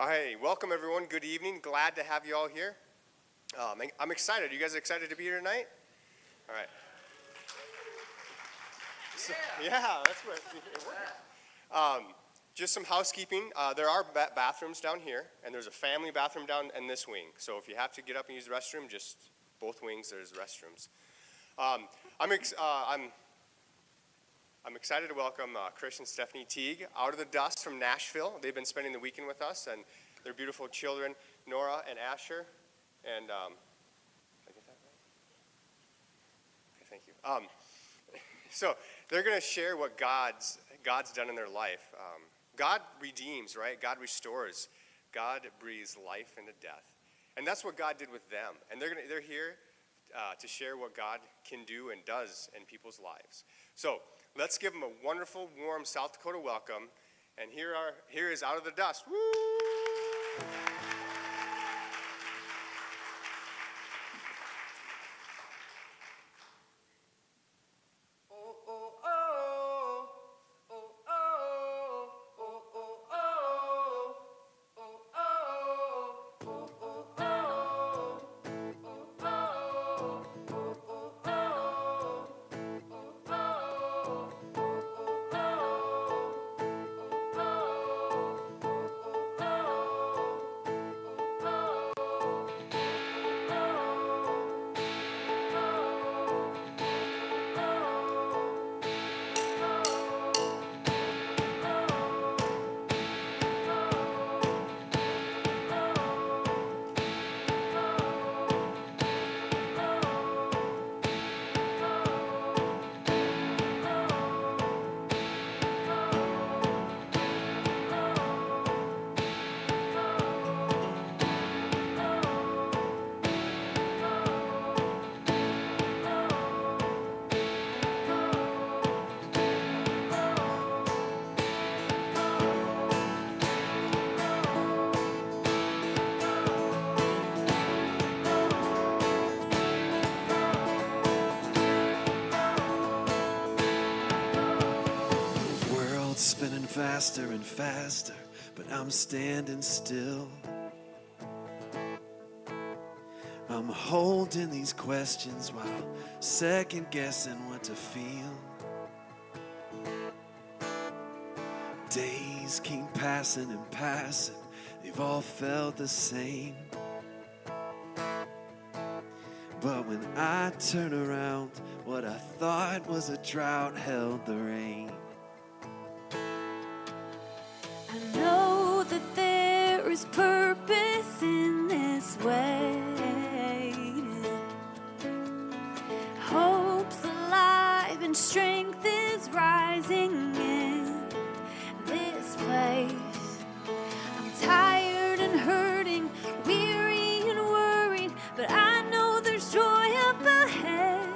Hey, welcome everyone. Good evening. Glad to have you all here. I'm excited. You guys excited to be here tonight? All right. So, yeah, that's what it worked. Just some housekeeping. There are bathrooms down here, and there's a family bathroom down in this wing. So if you have to get up and use the restroom, just both wings, there's restrooms. I'm excited to welcome Chris and Stephanie Teague out of the dust from Nashville. They've been spending the weekend with us, and their beautiful children, Nora and Asher. And did I get that right? Okay, thank you. So they're going to share what God's done in their life. God redeems, right? God restores. God breathes life into death, and that's what God did with them. And they're here to share what God can do and does in people's lives. So let's give them a wonderful, warm South Dakota welcome. And here is Out of the Dust. Woo! Spinning faster and faster, but I'm standing still. I'm holding these questions while second guessing what to feel. Days keep passing and passing, they've all felt the same. But when I turn around, what I thought was a drought held the rain. I know that there is purpose in this waiting. Hope's alive and strength is rising in this place. I'm tired and hurting, weary and worried, but I know there's joy up ahead.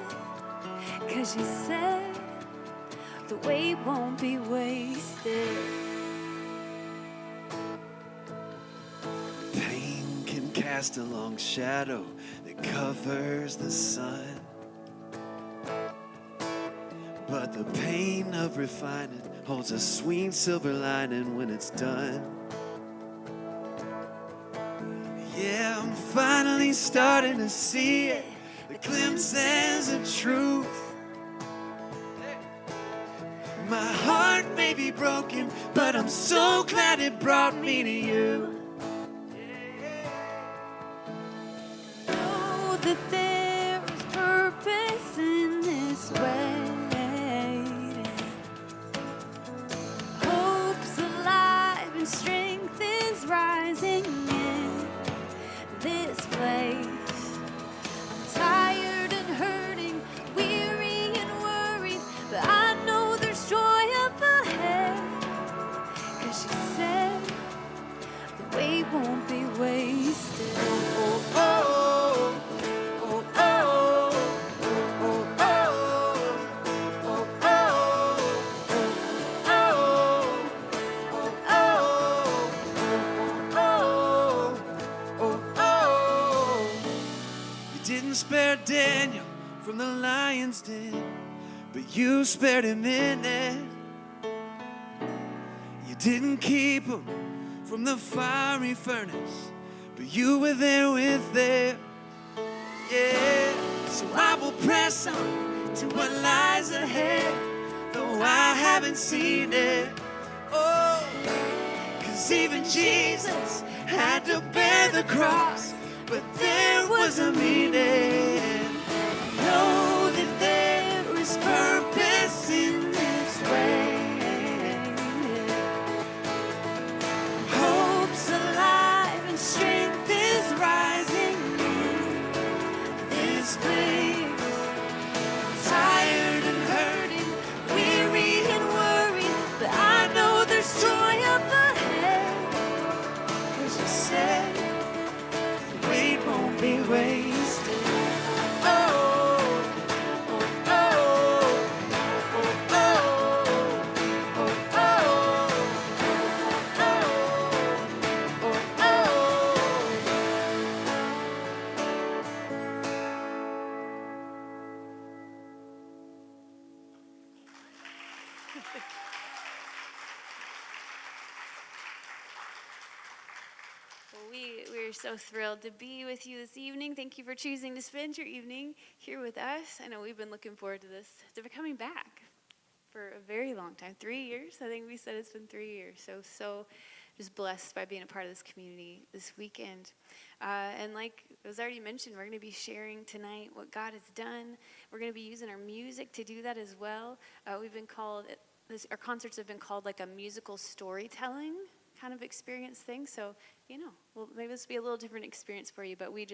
'Cause you said the wait won't be wasted. Cast a long shadow that covers the sun, but the pain of refining holds a sweet silver lining when it's done. Yeah, I'm finally starting to see it, the glimpses of truth. My heart may be broken, but I'm so glad it brought me to you. That there is purpose in this waiting. Hope's alive and strength is rising in this place. I'm tired and hurting, weary and worried, but I know there's joy up ahead. 'Cause you said the wait won't be wasted. Oh, oh, oh. Spare Daniel from the lion's den, but you spared him in it. You didn't keep him from the fiery furnace, but you were there with them. Yeah, so I will press on to what lies ahead, though I haven't seen it. Oh, 'cause even Jesus had to bear the cross, but there was a meaning. Know that there is purpose in this way. Hope's alive and strength is rising in this place. Tired and hurting, weary and worried, but I know there's joy up ahead. 'Cause you said the wait won't be wasted. Oh, oh, oh, oh, oh, oh, oh, oh, oh, Well, we're so thrilled to be with you this evening. Thank you for choosing to spend your evening here with us. I know we've been looking forward to this, to coming back for a very long time, 3 years. I think we said it's been 3 years. So just blessed by being a part of this community this weekend. And like it was already mentioned, we're going to be sharing tonight what God has done. We're going to be using our music to do that as well. We've been called, our concerts have been called like a musical storytelling kind of experience thing. So, well, maybe this will be a little different experience for you, but we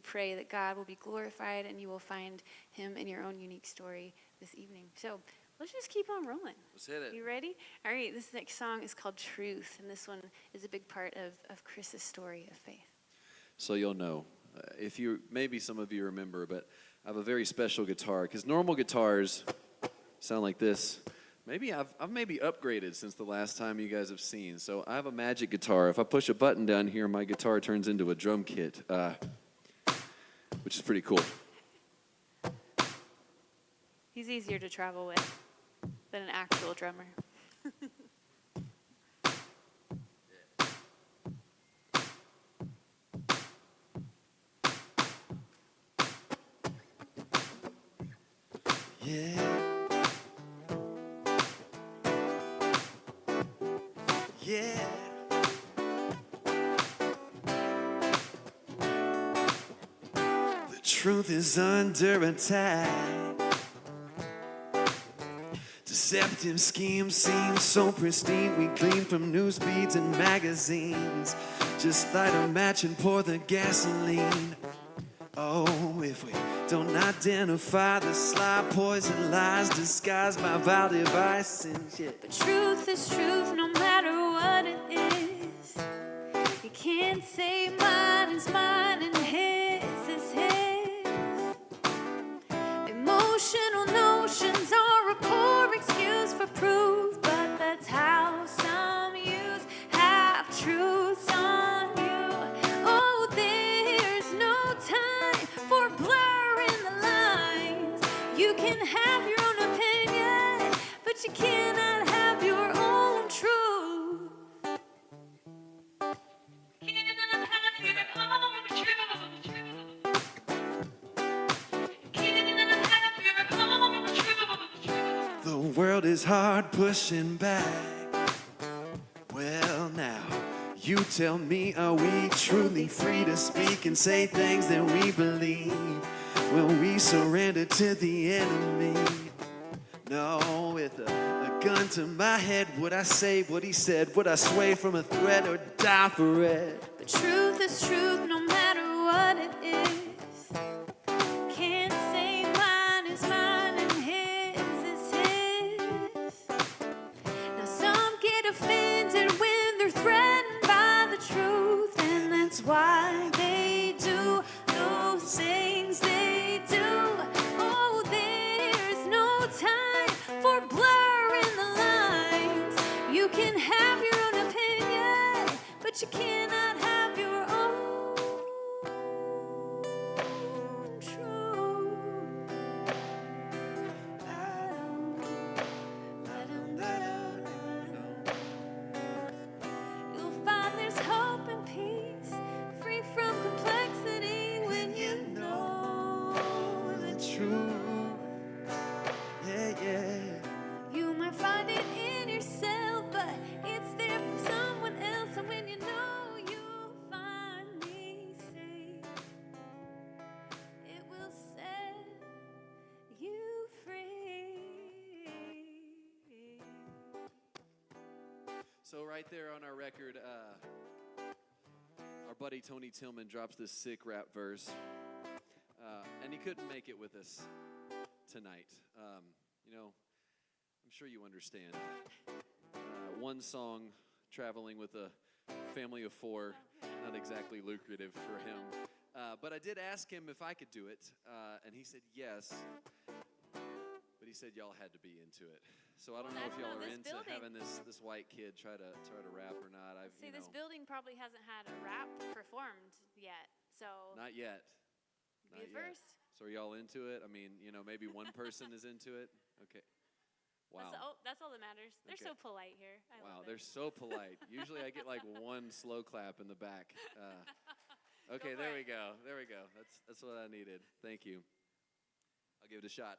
pray that God will be glorified and you will find him in your own unique story this evening. So let's just keep on rolling. let's hit it. You ready? All right, this next song is called Truth, and this one is a big part of Chris's story of faith. So you'll know, maybe some of you remember, but I have a very special guitar, because normal guitars sound like this. Maybe I've upgraded since the last time you guys have seen. So I have a magic guitar. If I push a button down here, my guitar turns into a drum kit, which is pretty cool. He's easier to travel with than an actual drummer. Yeah. Yeah. The truth is under attack. Deceptive schemes seem so pristine. We glean from news feeds and magazines. Just light a match and pour the gasoline. Oh, if we don't identify the sly poison lies disguised by vile devices. Yeah. But truth is truth no matter what it is. You can't say mine is mine and his is his. Emotional notions are a poor excuse for proof, but that's how some use half truths on you. Oh, there's no time for blurring the lines. You can have your own opinion, but you cannot have your own truth. Cannot have your own truth. Cannot have your own truth. The world is hard pushing back. Well, now, you tell me, are we truly free to speak and say things that we believe? Will we surrender to the enemy? No, with a gun to my head, would I say what he said? Would I sway from a threat or die for it? But truth is truth no matter what it is. Can't say mine is mine and his is his. Now some get offended when they're threatened by the truth, and that's why they do those things they do. Oh, there's no time for blurring the lines. You can have your own opinion, but you cannot have your own. So right there on our record, our buddy Tony Tillman drops this sick rap verse, and he couldn't make it with us tonight. You know, I'm sure you understand. One song, traveling with a family of 4, not exactly lucrative for him. But I did ask him if I could do it, and he said yes. But he said y'all had to be into it. So I don't know if y'all are into having this white kid try to rap or not. See, this building probably hasn't had a rap performed yet, so Not yet. be a Not yet. first. So are y'all into it? I mean, maybe one person is into it. Okay. Wow. That's all that matters. They're Okay. so polite here. I Wow, love it. they're so polite. Usually I get like one slow clap in the back. Okay, for there it. we go. There we go. That's what I needed. Thank you. I'll give it a shot.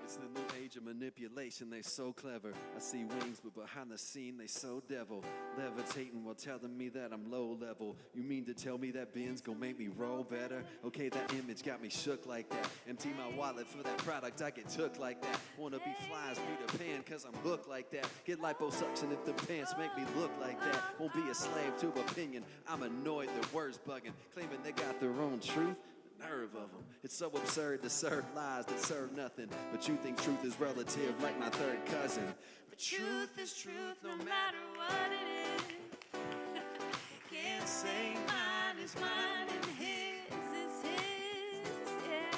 It's the new age of manipulation, they so clever. I see wings, but behind the scene, they so devil. Levitating while telling me that I'm low level. You mean to tell me that Ben's gonna make me roll better? Okay, that image got me shook like that. Empty my wallet for that product, I get took like that. Wanna be fly as Peter Pan, cause I'm hooked like that. Get liposuction if the pants make me look like that. Won't be a slave to opinion, I'm annoyed that words bugging. Claiming they got their own truth. Nerve of them. It's so absurd to serve lies that serve nothing. But you think truth is relative like my third cousin. But Truth is truth no matter what it is. Can't say mine is mine and his is his. Yeah.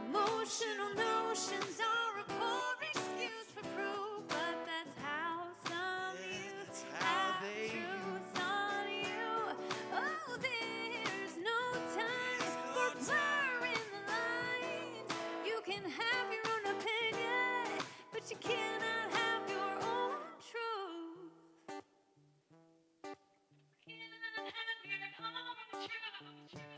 Emotional notions are a poor excuse for proof, but that's how some use how they truths on you. Oh, there's no time for blurring the lines. You can have your own opinion, but you cannot have your own truth. Cannot have your own truth.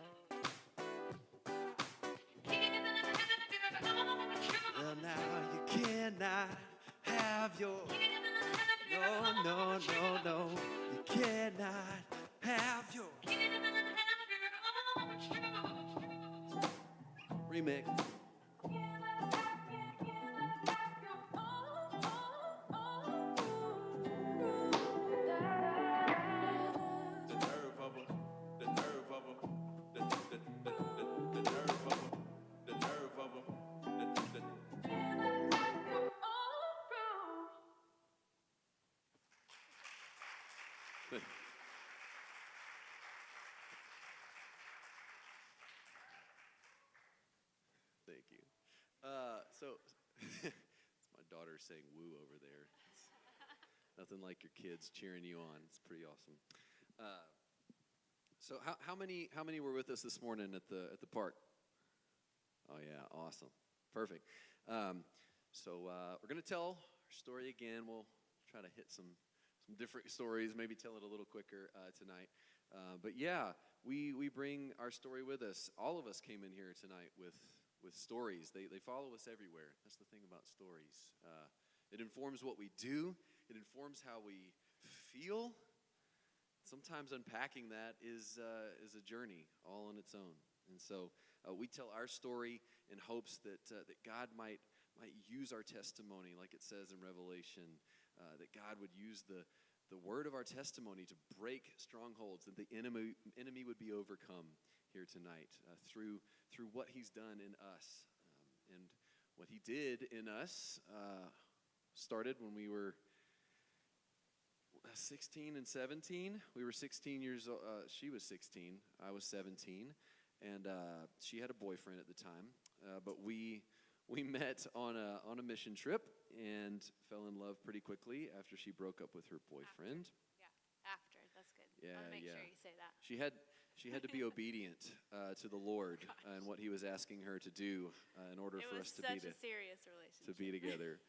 Cannot have your own truth. Well, now you cannot have your. Cannot have your No, own no, truth. no, no. You cannot have your. Cannot have your own truth. Remix. The nerve of them, the nerve of them, the nerve of them, the nerve of them, Thank you. So, it's my daughter saying woo over there. It's nothing like your kids cheering you on. It's pretty awesome. So how many were with us this morning at the park? Oh yeah, awesome, perfect. So we're gonna tell our story again. We'll try to hit some different stories, maybe tell it a little quicker tonight. But yeah, we bring our story with us. All of us came in here tonight with stories. They follow us everywhere. That's the thing about stories. It informs what we do. It informs how we feel. Sometimes unpacking that is a journey all on its own. And so we tell our story in hopes that God might use our testimony, like it says in Revelation, that God would use the word of our testimony to break strongholds, that the enemy would be overcome here tonight through what he's done in us. And what he did in us started when we were 16 and 17. We were 16 years old. She was 16. I was 17. And she had a boyfriend at the time. But we met on a mission trip and fell in love pretty quickly after she broke up with her boyfriend. After. That's good. I Yeah, want to make yeah. sure you say that. She had to be obedient to the Lord and what He was asking her to do in order It for was us to such a serious relationship. be together.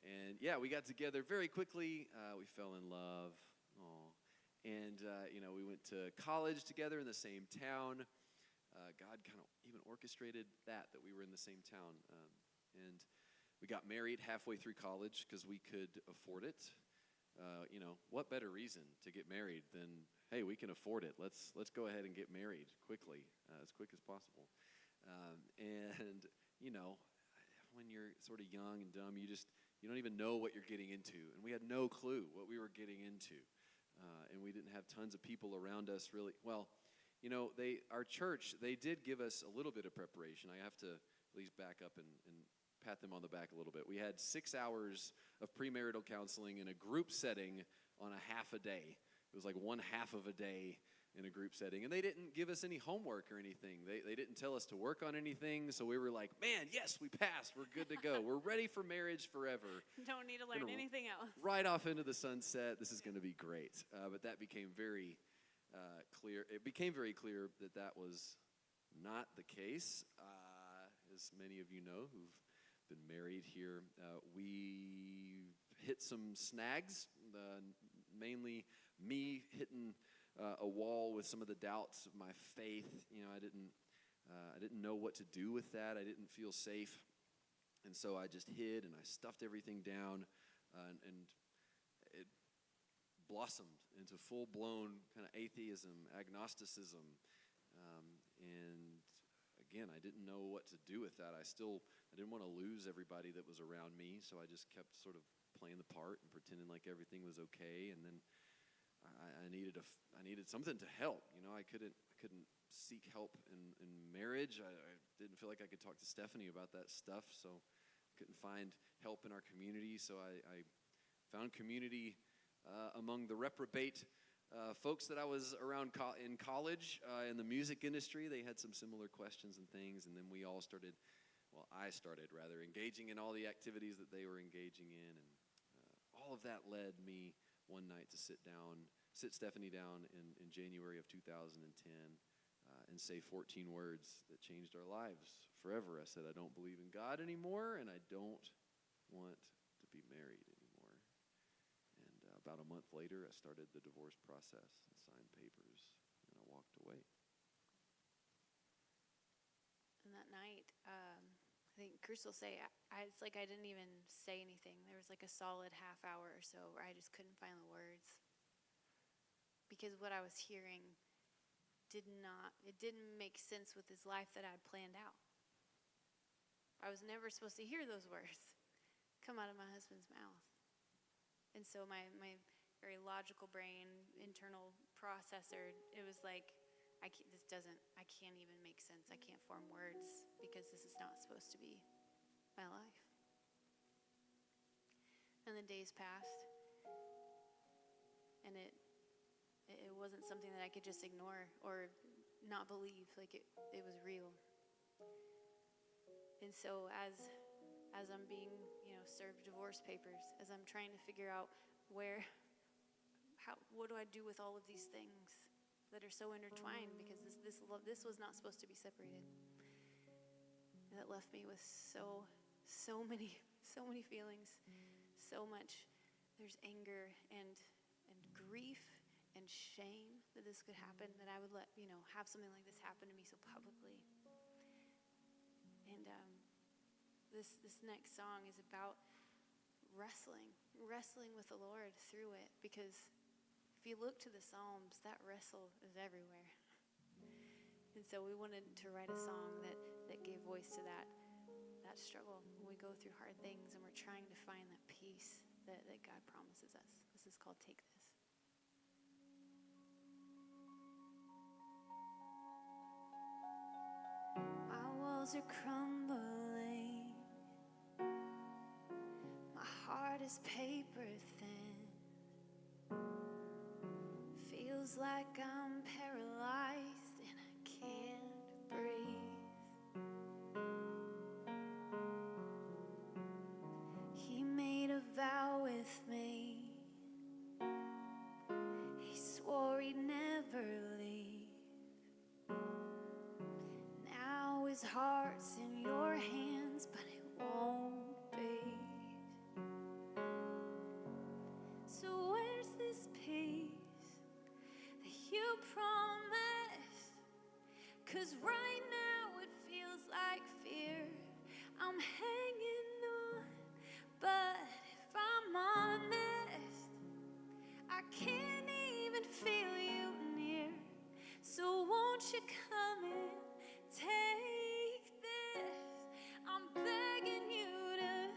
And yeah, we got together very quickly. We fell in love. Aw. And we went to college together in the same town. God kind of even orchestrated that we were in the same town. And we got married halfway through college because we could afford it. What better reason to get married than, hey, we can afford it. Let's go ahead and get married quickly, as quick as possible. And when you're sort of young and dumb, you you don't even know what you're getting into. And we had no clue what we were getting into. And we didn't have tons of people around us really. Well, you know, our church, they did give us a little bit of preparation. I have to at least back up and pat them on the back a little bit. We had 6 hours of premarital counseling in a group setting on a half a day. It was like one half of a day in a group setting. And they didn't give us any homework or anything. They didn't tell us to work on anything. So we were like, man, yes, we passed. We're good to go. We're ready for marriage forever. Don't need to learn anything else. Right off into the sunset. This is going to be great. But that became very clear. It became very clear that that was not the case. As many of you know who've been married here, we hit some snags, mainly me hitting a wall with some of the doubts of my faith. You know, I didn't know what to do with that. I didn't feel safe, and so I just hid and I stuffed everything down, and it blossomed into full-blown kind of atheism, agnosticism, and again, I didn't know what to do with that. I didn't want to lose everybody that was around me, so I just kept sort of playing the part and pretending like everything was okay. And then I needed something to help. You know, I couldn't seek help in marriage. I didn't feel like I could talk to Stephanie about that stuff, so I couldn't find help in our community. So I found community among the reprobate folks that I was around in college, in the music industry. They had some similar questions and things, and then I started engaging in all the activities that they were engaging in, and all of that led me one night to sit Stephanie down in January of 2010 and say 14 words that changed our lives forever. I said, I don't believe in God anymore, and I don't want to be married anymore. And about a month later, I started the divorce process and signed papers, and I walked away. And that night, I think Chris will say, it's like I didn't even say anything. There was like a solid half hour or so where I just couldn't find the words. Because what I was hearing didn't make sense with this life that I'd planned out. I was never supposed to hear those words come out of my husband's mouth. And so my very logical brain, internal processor, it was like, I can't even make sense. I can't form words because this is not supposed to be my life. And the days passed, and it wasn't something that I could just ignore or not believe. Like it was real. And so as I'm being, served divorce papers, as I'm trying to figure out what do I do with all of these things that are so intertwined, because this was not supposed to be separated. And that left me with so many feelings, so much. There's anger and grief and shame that this could happen, that I would have something like this happen to me so publicly. And this next song is about wrestling with the Lord through it, because if you look to the Psalms, that wrestle is everywhere. And so we wanted to write a song that gave voice to that struggle when we go through hard things and we're trying to find that peace that God promises us. This is called Take This. My walls are crumbling. My heart is paper thin. Feels like I'm paralyzed and I can't breathe. He made a vow with me. He swore he'd never leave. Now his heart's in your hands, but it won't be. So where's this peace that you promised? 'Cause right now it feels like fear. I'm hanging on, but if I'm honest, I can't even feel you near. So won't you come and take this? I'm begging you to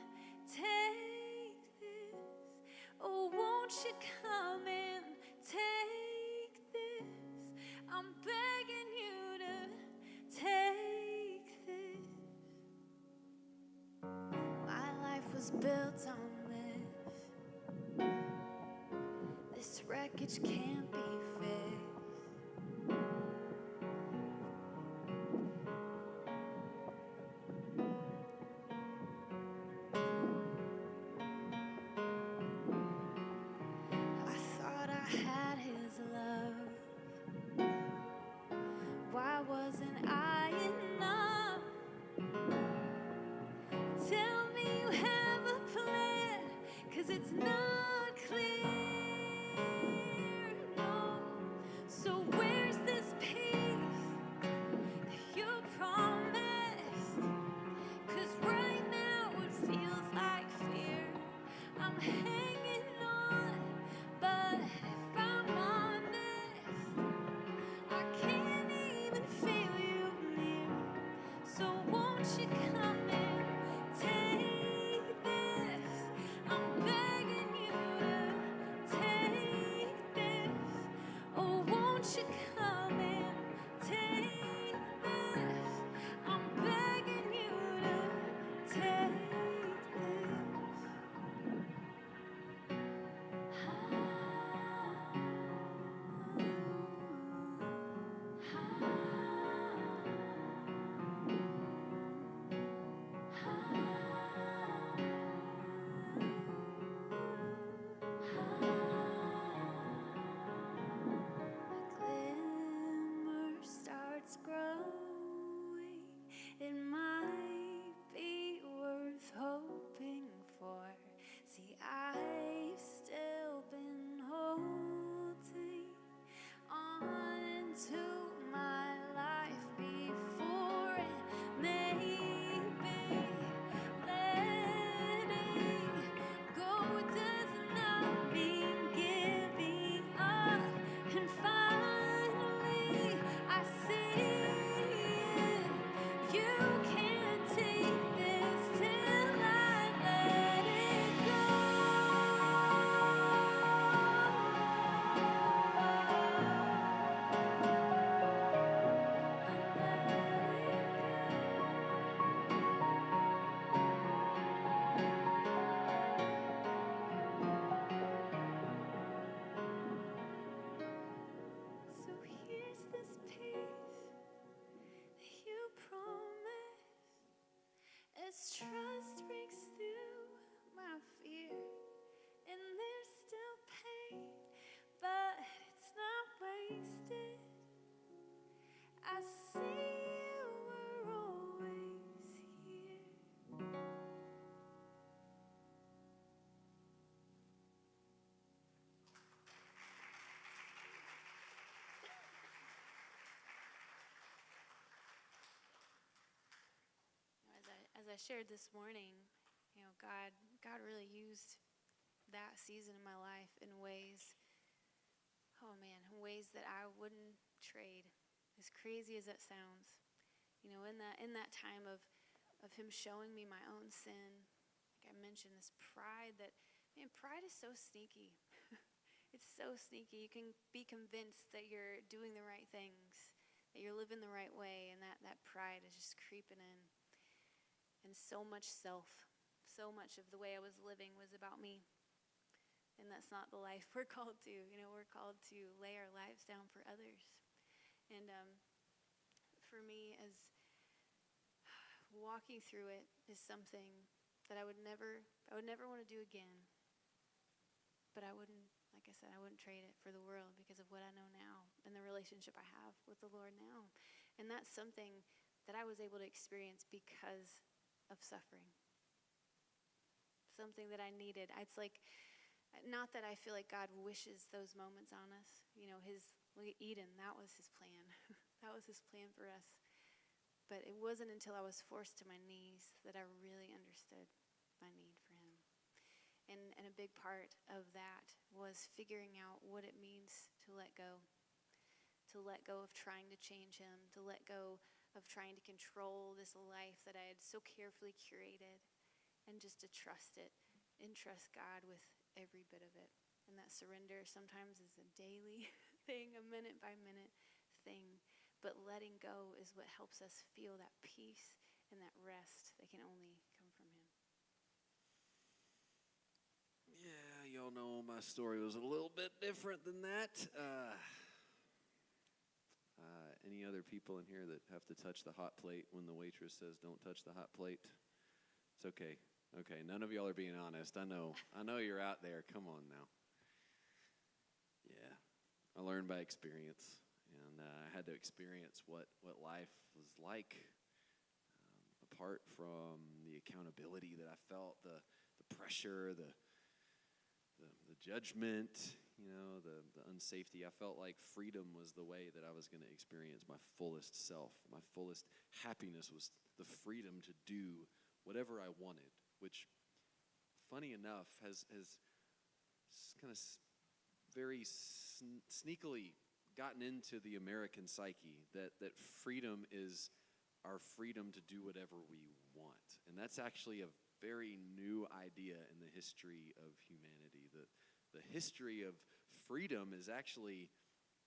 take won't you come and take this? I'm begging you to take this. My life was built on this. This wreckage can't be fixed. I thought I had his love. Why wasn't I enough? Tell me you have a plan, 'cause it's not clear, no. So where's this peace that you promised? 'Cause right now it feels like fear. I'm hanging on, but if I'm honest, I can't even feel you near. So won't you come and take this? I'm begging you to take this. Oh, won't you come and take this? I'm begging you to take this. Glimmer starts growing. It might be worth hoping for. See, I've still been holding on to my life before, and maybe letting go does not mean giving up. And finally, I see it. You can't take this till I let it go. So here's this peace that you promised. As trust breaks through my fear, and there's still pain, but it's not wasted. I see you were always here. As I shared this morning, God really used that season in my life in ways, oh man, in ways that I wouldn't trade. As crazy as that sounds, in that time of Him showing me my own sin, like I mentioned, this pride pride is so sneaky. It's so sneaky. You can be convinced that you're doing the right things, that you're living the right way, and that pride is just creeping in. And so much so much of the way I was living was about me. And that's not the life we're called to. We're called to lay our lives down for others. And for me, as walking through it is something that I would never want to do again. But I wouldn't, like I said, I wouldn't trade it for the world because of what I know now and the relationship I have with the Lord now. And that's something that I was able to experience because of suffering. Something that I needed. It's like, not that I feel like God wishes those moments on us. Look at Eden, that was His plan. That was His plan for us. But it wasn't until I was forced to my knees that I really understood my need for Him. And a big part of that was figuring out what it means to let go. To let go of trying to change Him, to let go of trying to control this life that I had so carefully curated, and just to trust it and trust God with every bit of it. And that surrender sometimes is a daily thing, a minute by minute thing. But letting go is what helps us feel that peace and that rest that can only come from him. Yeah, y'all know my story was a little bit different than that. Any other people in here that have to touch the hot plate when the waitress says don't touch the hot plate? It's okay. Okay, none of y'all are being honest. I know you're out there. Come on now. Yeah, I learned by experience, and I had to experience what life was like apart from the accountability that I felt, the pressure, the judgment, the unsafety. I felt like freedom was the way that I was going to experience my fullest self. My fullest happiness was the freedom to do whatever I wanted, which, funny enough, has kind of very sneakily gotten into the American psyche, that freedom is our freedom to do whatever we want. And that's actually a very new idea in the history of humanity. The history of freedom is actually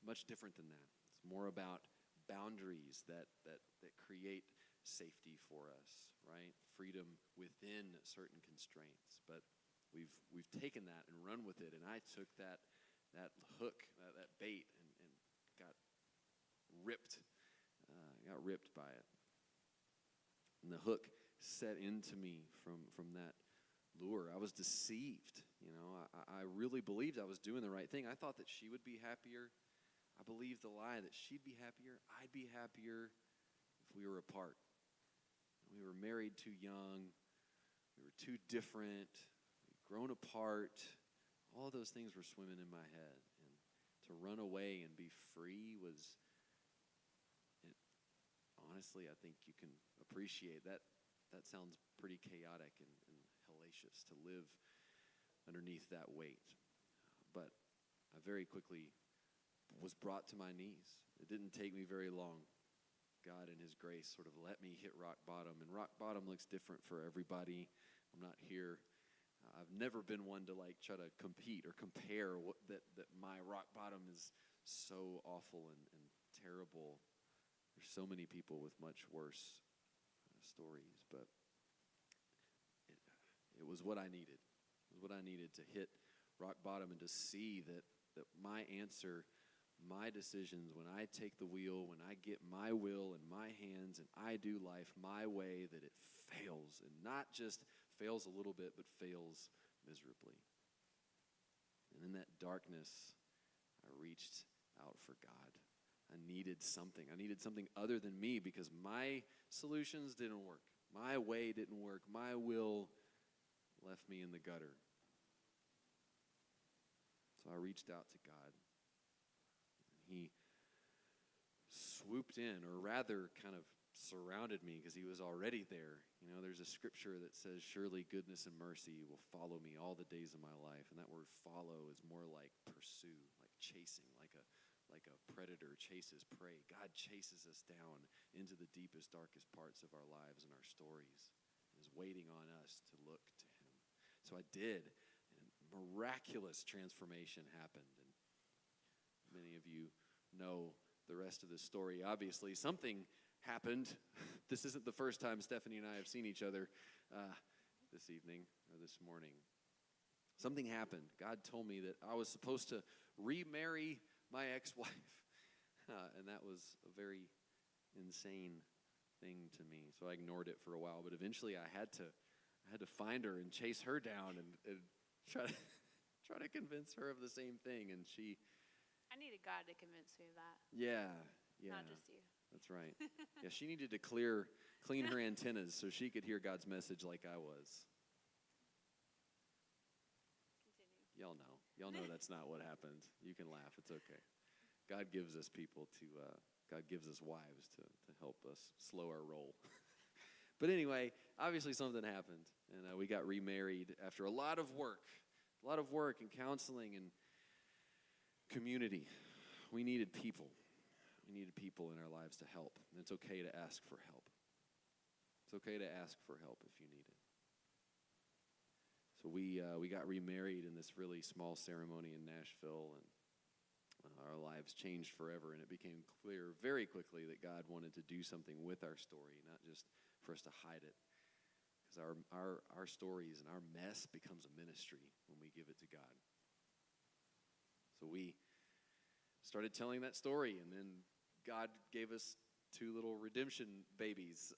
much different than that. It's more about boundaries that create safety for us, right? Freedom within certain constraints. But we've taken that and run with it, and I took that hook, that bait, and got ripped by it. And the hook set into me from that lure. I was deceived. I really believed I was doing the right thing. I thought that she would be happier. I believed the lie that she'd be happier, I'd be happier if we were apart. We were married too young. We were too different. We'd grown apart. All of those things were swimming in my head. And to run away and be free was, honestly, I think you can appreciate that. That sounds pretty chaotic and hellacious to live underneath that weight. But I very quickly was brought to my knees. It didn't take me very long. God in his grace sort of let me hit rock bottom. And rock bottom looks different for everybody. I'm not here. I've never been one to try to compete or compare that my rock bottom is so awful and terrible. There's so many people with much worse stories, but it was what I needed. It was what I needed to hit rock bottom and to see that my answer, my decisions, when I take the wheel, when I get my will in my hands and I do life my way, that it fails, and not just fails a little bit, but fails miserably. And in that darkness, I reached out for God. I needed something. I needed something other than me, because my solutions didn't work. My way didn't work. My will left me in the gutter. So I reached out to God. He swooped in, or rather kind of surrounded me, because he was already there. There's a scripture that says, surely goodness and mercy will follow me all the days of my life. And that word follow is more like pursue, like chasing, like a predator chases prey. God chases us down into the deepest, darkest parts of our lives and our stories, and is waiting on us to look to him. So I did, and miraculous transformation happened. And many of you know the rest of the story. Obviously, something happened. This isn't the first time Stephanie and I have seen each other this evening or this morning. Something happened. God told me that I was supposed to remarry my ex-wife, and that was a very insane thing to me. So I ignored it for a while, but eventually I had to find her and chase her down and try to convince her of the same thing. And I needed God to convince me of that. Yeah. Not just you. That's right. Yeah, she needed to clean her antennas so she could hear God's message like I was. Continue. Y'all know that's not what happened. You can laugh. It's okay. God gives us God gives us wives to help us slow our roll. But anyway, obviously something happened, and we got remarried after a lot of work and counseling and community. We needed people. We needed people in our lives to help, and it's okay to ask for help. It's okay to ask for help if you need it. So we got remarried in this really small ceremony in Nashville, and our lives changed forever, and it became clear very quickly that God wanted to do something with our story, not just for us to hide it. Because our stories and our mess becomes a ministry when we give it to God. So we started telling that story, and then God gave us two little redemption babies,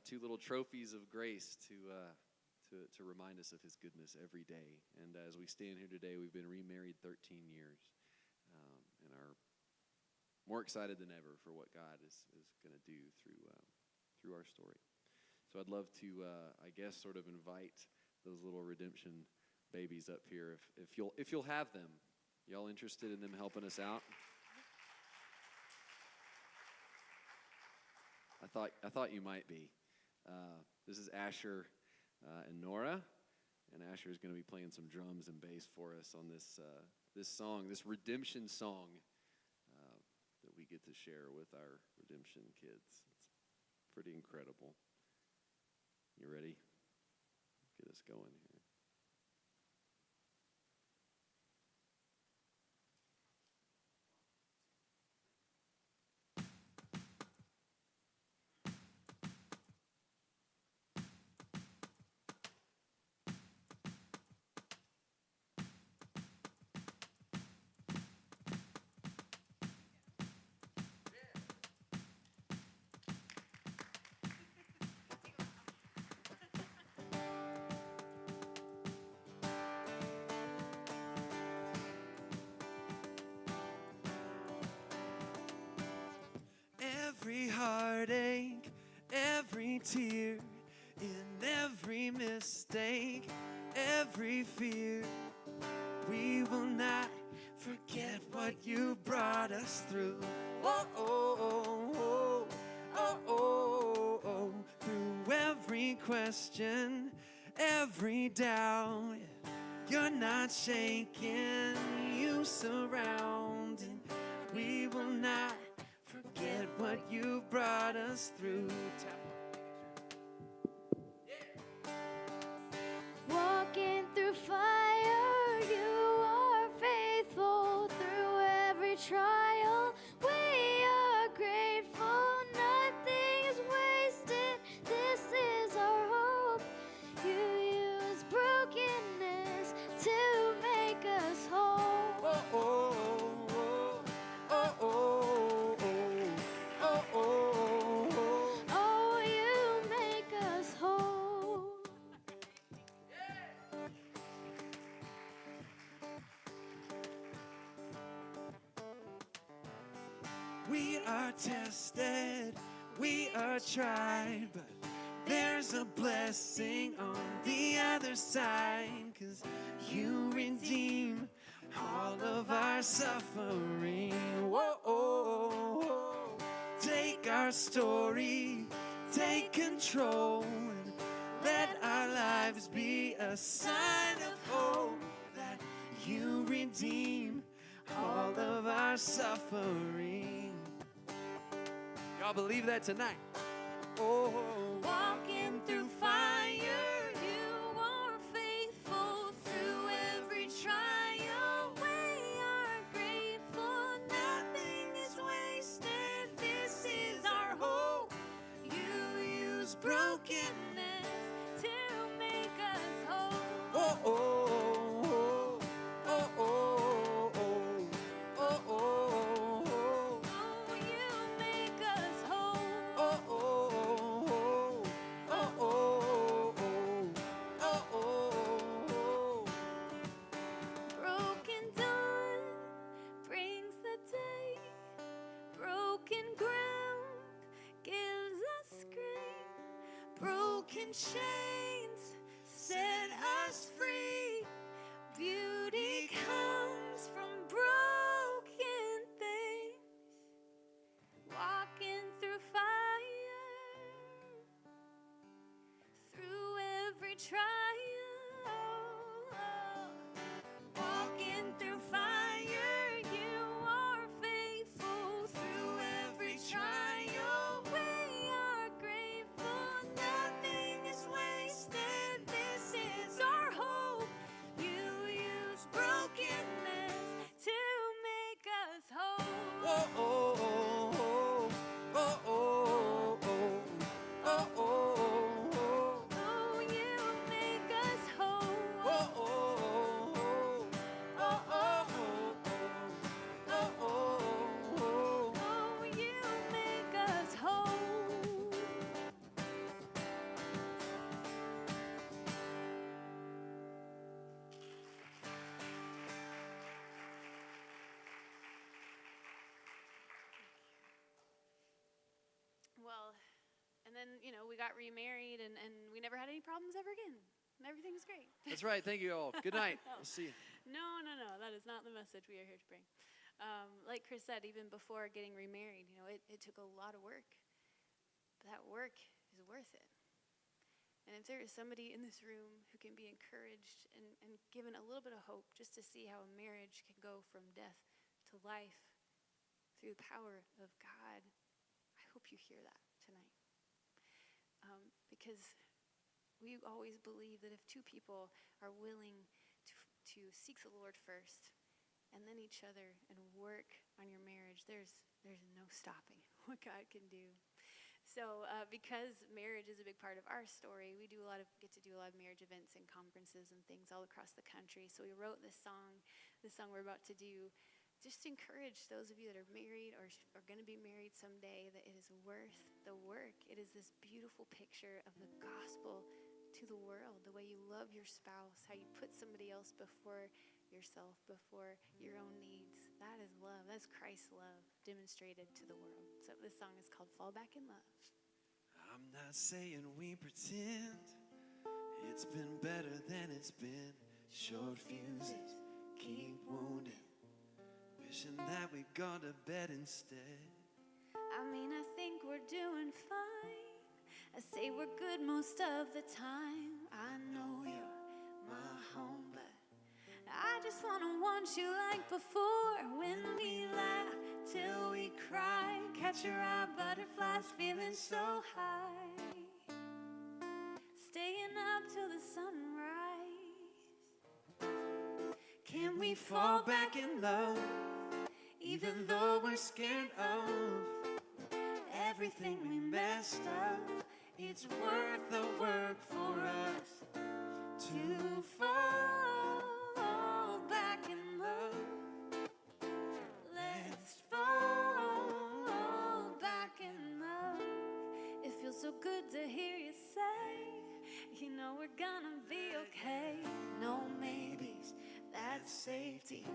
two little trophies of grace to remind us of his goodness every day. And as we stand here today, we've been remarried 13 years, and are more excited than ever for what God is going to do through our story. So I'd love to, I guess, sort of invite those little redemption babies up here, if you'll have them. Y'all interested in them helping us out? I thought you might be. This is Asher and Nora, and Asher is going to be playing some drums and bass for us on this song, this redemption song that we get to share with our redemption kids. It's pretty incredible. You ready? Get us going here. Every heartache, every tear, in every mistake, every fear, we will not forget what you brought us through. Oh, oh, oh, oh, oh, oh. Through every question, every doubt, you're not shaken, you surrounding. We will not forget what you brought us through. Walking through fire, you are faithful through every trial. We are grateful, nothing is wasted. This is our hope. You use brokenness to make us whole. Oh, oh, oh, oh, oh, oh, oh, oh. Oh, you make us whole. We are tested, we are tried, but there's a blessing on the other side, 'cause you redeem all of our suffering. Whoa, oh, oh. Take our story, take control, and let our lives be a sign of hope that you redeem all of our suffering. Y'all believe that tonight? Oh, Walking through fire, you are faithful through every trial. We are grateful, nothing is wasted. This is our hope. You use brokenness to make us whole. oh, oh, oh, oh, oh, oh, oh, oh. Oh, you make us whole. Oh, oh, oh, oh, oh, oh, oh. Broken dawn brings the day. Broken ground gives us grace. Broken chains set us free. Beauty comes from broken things. Walking through fire, through every trial. Walking through fire, you are faithful through every trial. We are grateful, nothing is wasted. This is our hope. then, we got remarried and we never had any problems ever again. And everything was great. That's right. Thank you all. Good night. We'll see you. No, that is not the message we are here to bring. Like Chris said, even before getting remarried, it took a lot of work. But that work is worth it. And if there is somebody in this room who can be encouraged and given a little bit of hope just to see how a marriage can go from death to life through the power of God, I hope you hear that tonight. Because we always believe that if two people are willing to seek the Lord first and then each other and work on your marriage, there's no stopping what God can do. So because marriage is a big part of our story, we get to do a lot of marriage events and conferences and things all across the country. So we wrote this song we're about to do, just to encourage those of you that are married or are going to be married someday that it is worth the work. It is this beautiful picture of the gospel to the world, the way you love your spouse, how you put somebody else before yourself, before your own needs. That is love. That's Christ's love demonstrated to the world. So this song is called Fall Back in Love. I'm not saying we pretend it's been better than it's been. Short fuses keep wounding, wishing that we'd gone to bed instead. I mean, I think we're doing fine. I say we're good most of the time. I know you're my home, but I just want you like before. When we laugh till we cry, catch your eye butterflies feeling so high, staying up till the sunrise. Can we fall back in love, even though we're scared of everything we messed up? It's worth the work for us to fall back in love. Let's fall back in love. It feels so good to hear you say, we're gonna be okay. No maybes, that's safety.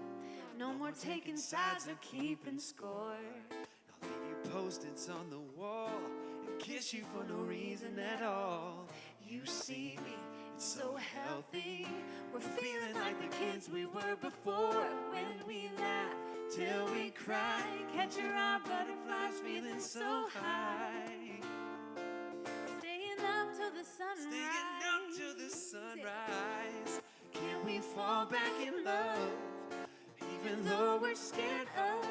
No more taking sides or keeping score. I'll leave you post-its on the wall and kiss you for no reason at all. You see me, it's so healthy. We're feeling like the kids we were before. When we laugh till we cry, catch your eye butterflies feeling so high, Staying up till the sunrise. staying up till the sunrise. Can we fall back in love, even though we're scared of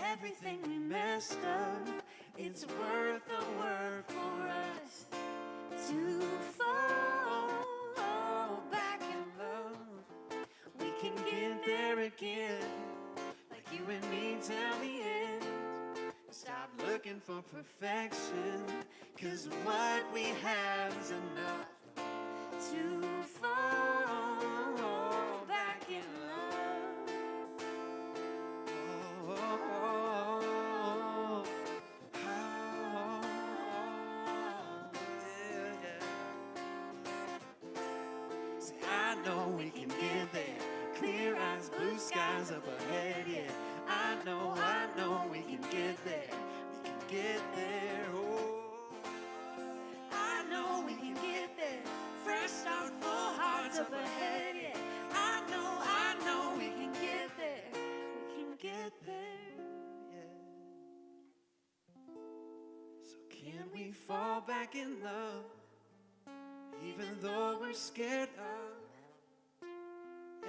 everything we messed up? It's worth the work for us to fall back in love. We can get there again, like you and me till the end. Stop looking for perfection, 'cause what we have's enough to fall back in love. Oh, oh, oh, oh, yeah, yeah. See, I know we can get there. Clear eyes, blue skies up ahead, yeah. I know we can get there. We can get there, oh. I know we can get there. Fresh start, full hearts up ahead, yeah. I know we can get there. We can get there, yeah. So can we fall back in love, even though we're scared of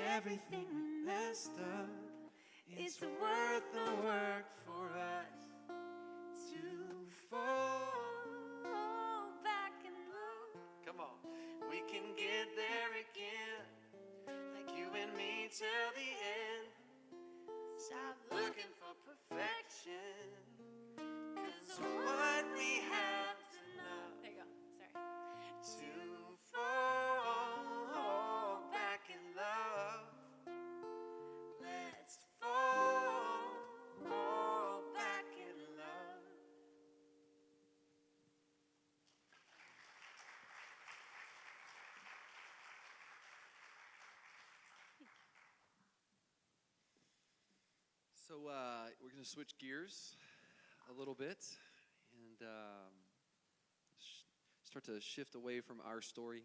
everything we messed up? It's worth the work for us to fall back in love. Come on. We can get there again, like you and me till the end. Stop looking for perfection, 'cause what we have's enough There you go. Sorry. to fall back in love. Let's fall back in love. So we're going to switch gears a little bit, and start to shift away from our story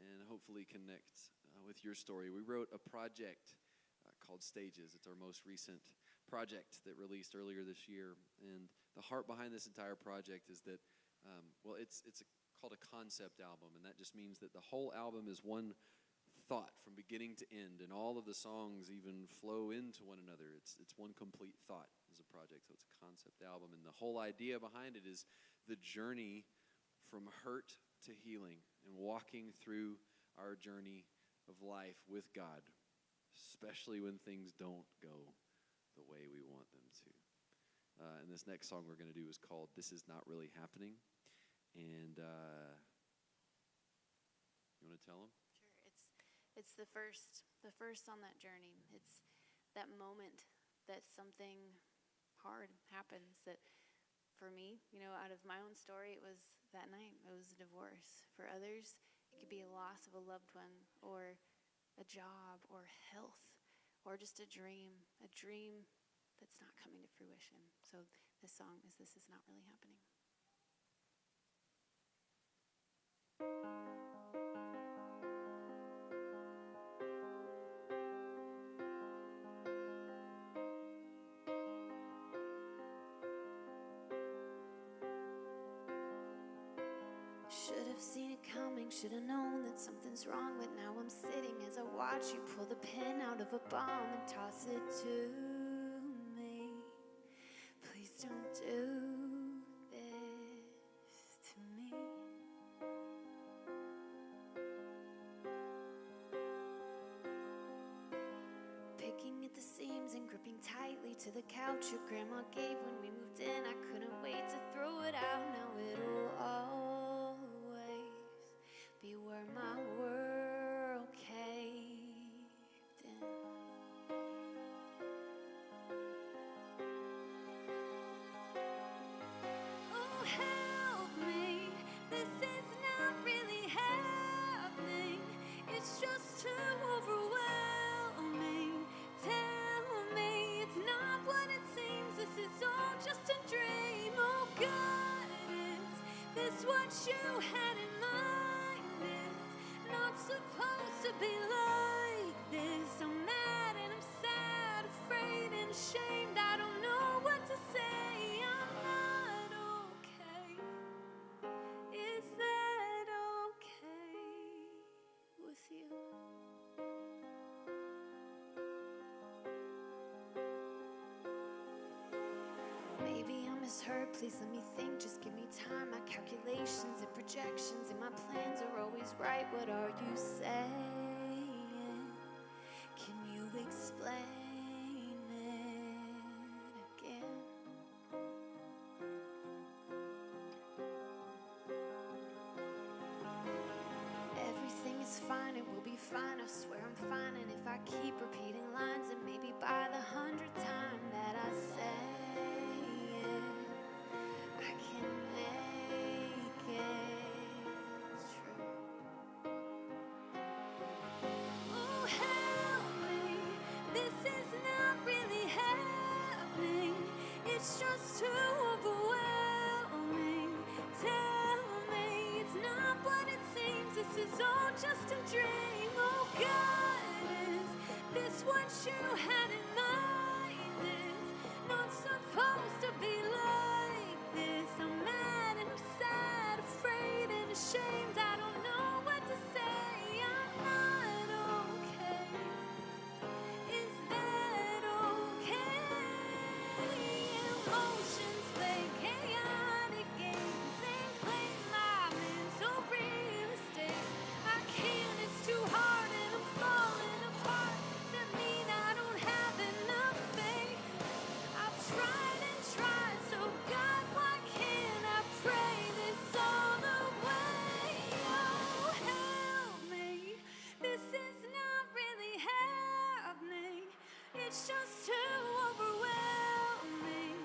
and hopefully connect with your story. We wrote a project called Stages. It's our most recent project that released earlier this year. And the heart behind this entire project is that, it's called a concept album, and that just means that the whole album is one thought from beginning to end, and all of the songs even flow into one another. It's one complete thought as a project, so it's a concept album. And the whole idea behind it is the journey from hurt to healing and walking through our journey of life with God, especially when things don't go the way we want them to. And this next song we're going to do is called This Is Not Really Happening. And you want to tell them? Sure. It's the first on that journey. It's that moment that something hard happens. That for me, out of my own story, it was that night. It was a divorce. For others, it could be a loss of a loved one, or a job, or health, or just a dream that's not coming to fruition. So this song is This Is Not Really Happening. Should have seen it coming, should have known that something's wrong. But now I'm sitting as I watch you pull the pin out of a bomb and toss it to me. Please don't do this to me. Picking at the seams and gripping tightly to the couch your grandma gave when we moved in. I couldn't wait to throw it out. Now it'll always be where my world caved in. Oh, help me. This is not really happening. It's just too overwhelming. Tell me it's not what it seems. This is all just a dream. Oh, God, is this what you had in mind? It's not supposed to be like this. I'm mad and I'm sad, afraid and ashamed. I don't know what to say. I'm not okay. Is that okay with you? Maybe I misheard, please let me think, just give me time. My calculations and projections and my plans are always right. What are you saying? Can you explain it again? Everything is fine, it will be fine, I swear I'm fine. And if I keep repeating lines, and maybe by the 100th time that I say it, I can make it true. Oh, help me, this is not really happening. It's just too overwhelming. Tell me it's not what it seems. This is all just a dream. Oh, God, is this what you had in mind? It's not supposed to be like this. I'm mad and I'm sad, afraid and ashamed. I don't know what to say. I'm not okay. Is that okay? Emotions play chaotic games and claim my mental real estate. I can't, it's too hard and I'm falling apart. Does that mean I don't have enough faith? I've tried and tried, so God, why can't I pray this all away? Oh, help me. This is not really happening. It's just too overwhelming.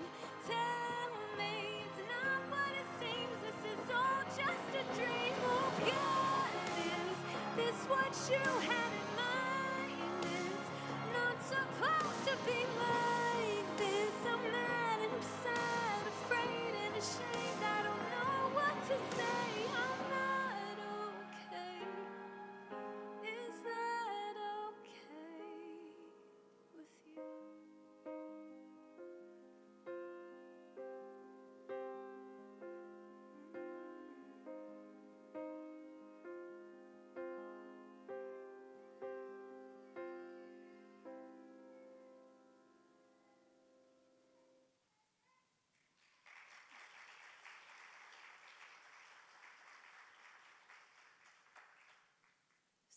Tell me it's not what it seems. This is all just a dream. Oh, God, is this what you had in mind? It's not supposed to be like this. I'm mad and I'm sad, afraid and ashamed. I don't know what to say. I'm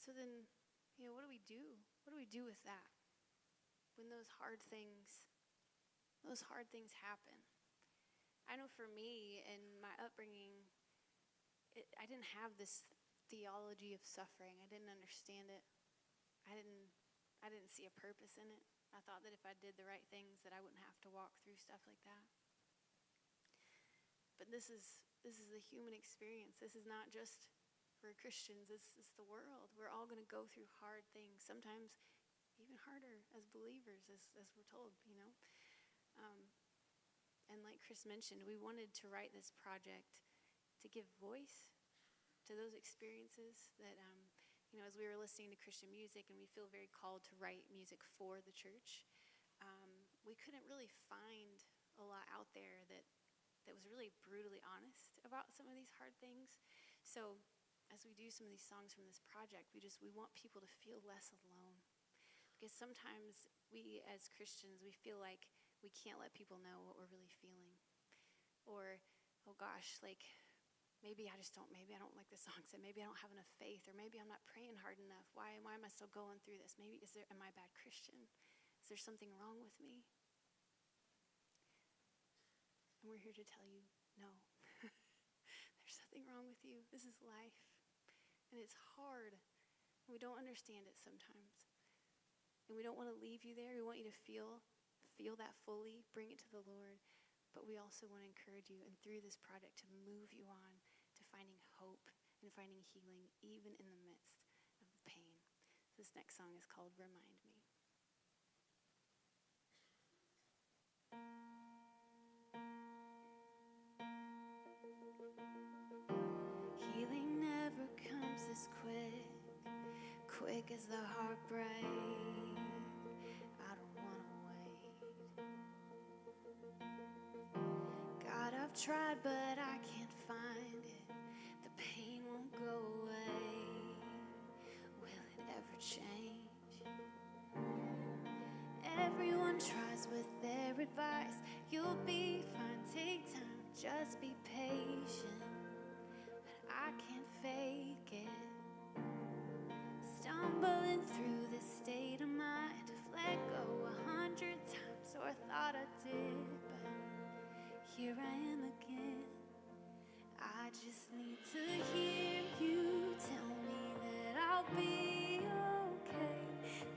So then, what do we do? What do we do with that when those hard things happen? I know for me and my upbringing, I didn't have this theology of suffering. I didn't understand it. I didn't see a purpose in it. I thought that if I did the right things that I wouldn't have to walk through stuff like that. But this is the human experience. This is not just for Christians. This is the world. We're all going to go through hard things, sometimes even harder as believers, as we're told, And like Chris mentioned, we wanted to write this project to give voice to those experiences that, as we were listening to Christian music and we feel very called to write music for the church, we couldn't really find a lot out there that was really brutally honest about some of these hard things. So as we do some of these songs from this project, we want people to feel less alone. Because sometimes we as Christians, we feel like we can't let people know what we're really feeling. Or, oh gosh, maybe I don't like the songs, and maybe I don't have enough faith, or maybe I'm not praying hard enough. Why am I still going through this? Am I a bad Christian? Is there something wrong with me? And we're here to tell you, no. There's nothing wrong with you. This is life. And it's hard. We don't understand it sometimes. And we don't want to leave you there. We want you to feel that fully, bring it to the Lord. But we also want to encourage you, and through this project, to move you on to finding hope and finding healing, even in the midst of the pain. This next song is called Remind Me. Healing never comes as quick as the heartbreak. I don't want to wait. God, I've tried, but I can't find it. The pain won't go away. Will it ever change? Everyone tries with their advice. You'll be fine, take time, just be patient. I can't fake it. Stumbling through this state of mind, I've let go 100 times, or thought I did, but here I am again. I just need to hear you tell me that I'll be okay,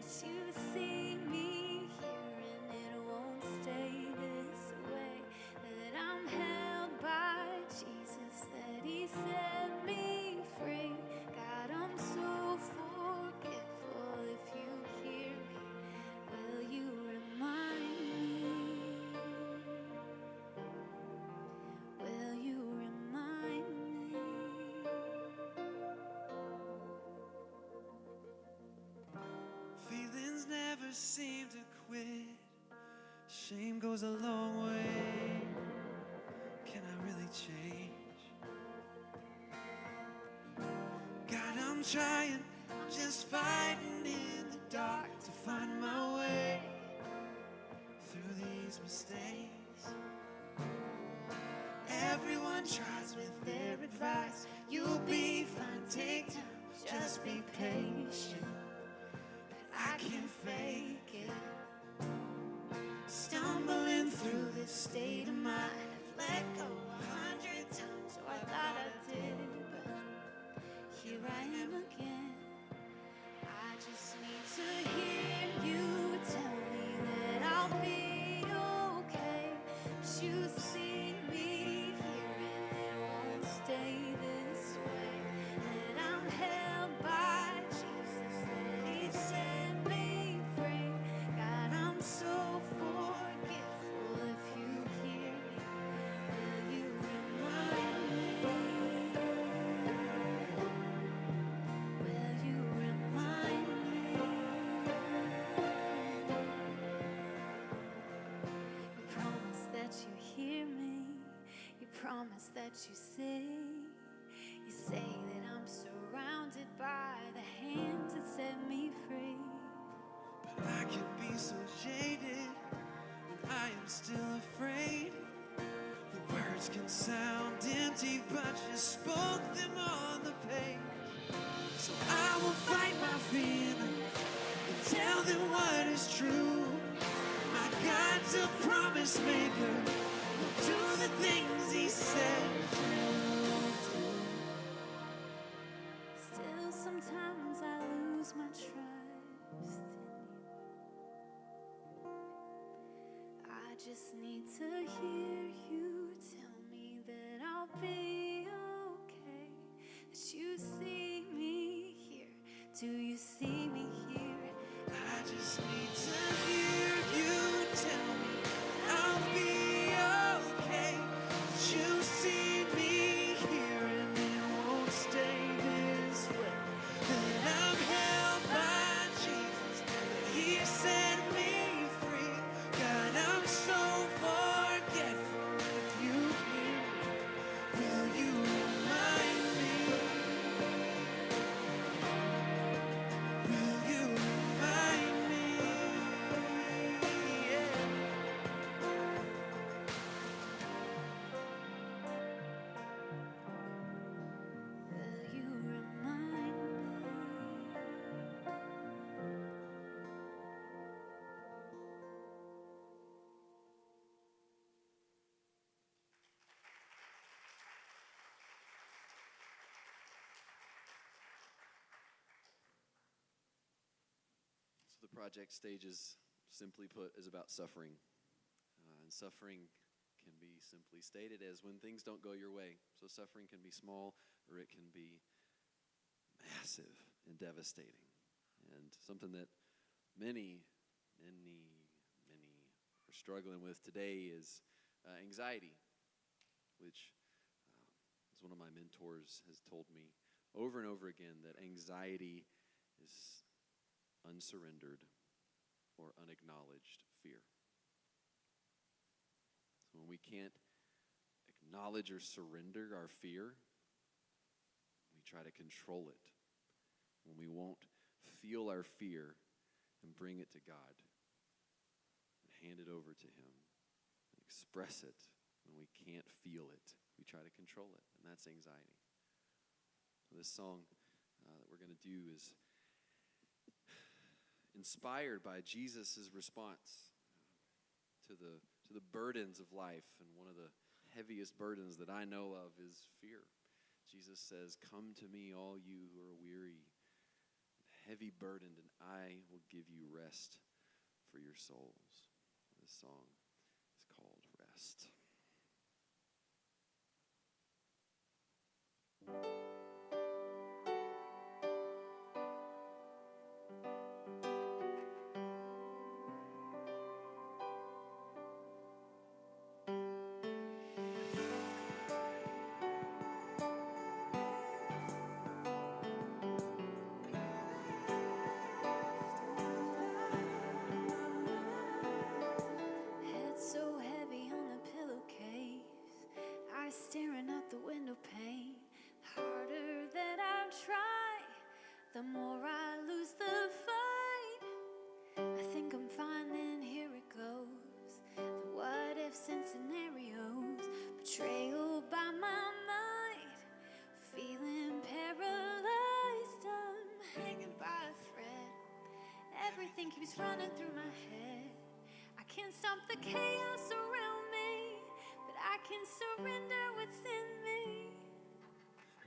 that you see me here and it won't stay this way, that I'm held by Jesus, that He set me free. God, I'm so forgetful. If you hear me, will you remind me? Will you remind me? Feelings never seem to quit. Shame goes a long way. Can I really change? God, I'm trying, just fighting in the dark to find my way through these mistakes. Everyone tries with their advice. You'll be fine, take time, just be patient. But I can't fake it. Stumbling through this state of mind, I've let go 100 times, or I thought I did, but here I am again. I just need to hear you tell me that I'll be okay. That you see me here and it won't stay this way. That I'm held by Jesus, that He set me free. God, I'm so forgetful. If you hear me, will you remind me? Will you remind me? You promise that you hear me. You promise that you see. You say that I'm surrounded by the hands that set me free. But I can be so jaded when I am still afraid. The words can sound empty, but you spoke them on the page. So I will fight my feelings and tell them what is true. My God's a promise maker. He'll do the things he says he'll do. Still, sometimes I lose my trust in you. I just need to hear you tell me that I'll be okay. That you see me here. Do you see me here? I just need to hear you tell me I'll be okay. That you see me here and it won't stay this way. That I'm held by Jesus, that he set me free. God, I'm so forgetful if you hear me. Will you remind me? Will you remind me? Yeah. Will you remind me? So the project stages, simply put, is about suffering. And suffering can be simply stated as when things don't go your way. So suffering can be small or it can be massive and devastating. And something that many are struggling with today is anxiety, which, as one of my mentors has told me over and over again, that anxiety is unsurrendered or unacknowledged fear. So when we can't acknowledge or surrender our fear, we try to control it. When we won't feel our fear and bring it to God and hand it over to him and express it, when we can't feel it, we try to control it, and that's anxiety. So this song that we're going to do is inspired by Jesus' response to the burdens of life. And one of the heaviest burdens that I know of is fear. Jesus says, "Come to me, all you who are weary and heavy burdened, and I will give you rest for your souls." This song is called Rest. Head so heavy on the pillowcase, eyes staring out the window pane. The harder that I try, the more I lose the fight. I think I'm fine, then here it goes. The what ifs and scenarios, betrayal by my mind, feeling paralyzed. I'm hanging by a thread. Everything keeps running through my head. I can't stop the chaos around me, but I can surrender what's in me.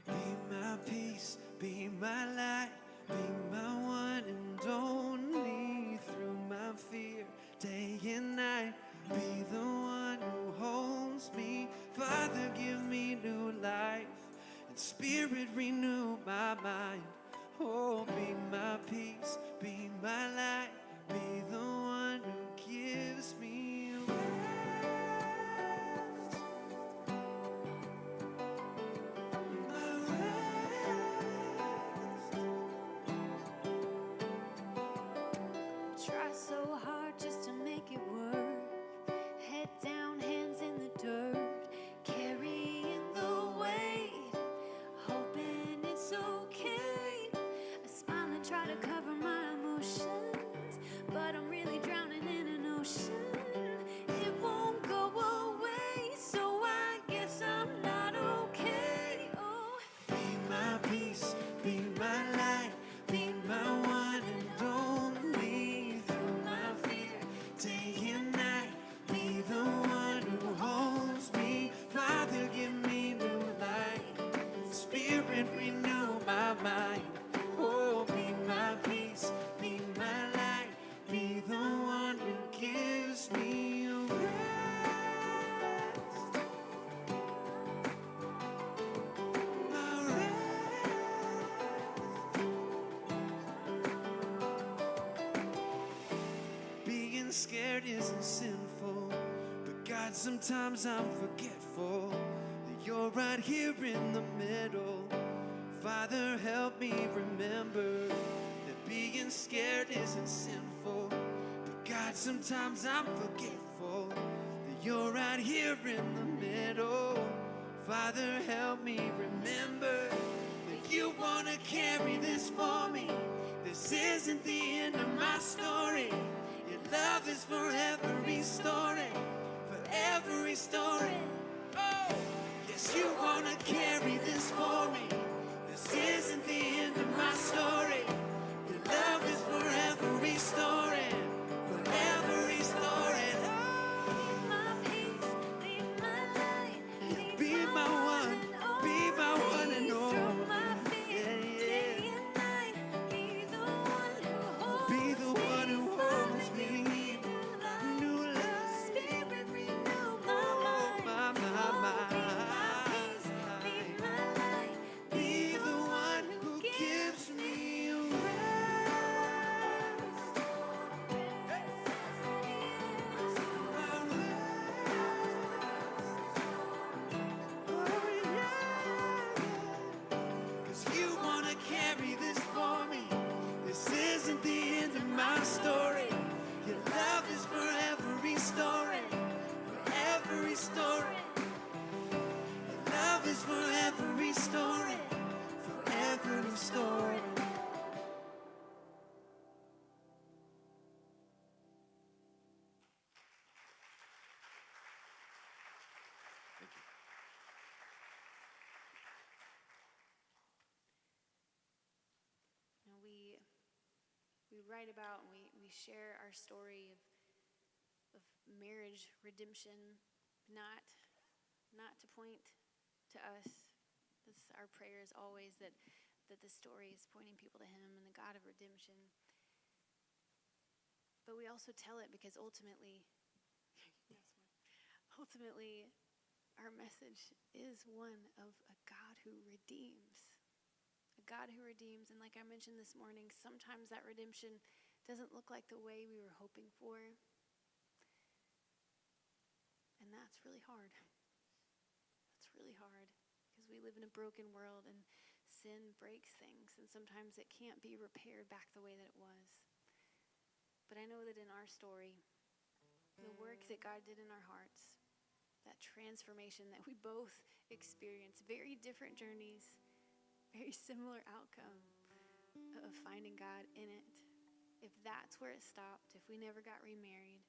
Be my peace, be my light, be my one and only. Through my fear, day and night, be the one who holds me. Father, give me new life, and Spirit, renew my mind. Oh, be my peace, be my light, be the one who gives me rest. My rest. Try so hard just to make it work. Head down, hands in the dirt, carrying the weight, hoping it's okay. I smile and try to cover my emotions, but I'm really drowning in an ocean. It won't go away, so I guess I'm not okay. Oh, Be my peace, be my light, be my one my mind. Oh, be my peace, be my light, be the one who gives me a rest. My rest. Being scared isn't sinful, but God, sometimes I'm forgetful that you're right here in the middle. Father, help me remember that being scared isn't sinful, but God, sometimes I'm forgetful that you're right here in the middle. Father, help me remember that you want to carry this for me. This isn't the end of my story. Your love is forever restoring, forever restoring. Oh, yes, you want to carry this for me. This isn't the end of my story. Your love is forever restoring, forever restoring. My peace, be my light, Be my one, be my one and through only. my fear, day and night. Be the one who holds Be the one who holds me. New life. Spirit renew my Oh, mind. my, Be my light, Be the one who gives me a Cause you wanna carry this for me. This isn't the end of my story. Your love is forever restoring, forever restoring. Your love is forever restoring, forever restoring. You know, we write about and we share our story of marriage redemption, not to point to us. That's our prayer is always that the story is pointing people to Him and the God of redemption. But we also tell it because ultimately, our message is one of a God who redeems. A God who redeems. And like I mentioned this morning, sometimes that redemption doesn't look like the way we were hoping for. And that's really hard. That's really hard because we live in a broken world and sin breaks things. And sometimes it can't be repaired back the way that it was. But I know that in our story, the work that God did in our hearts, that transformation that we both experienced, very different journeys, very similar outcome of finding God in it. If that's where it stopped, if we never got remarried,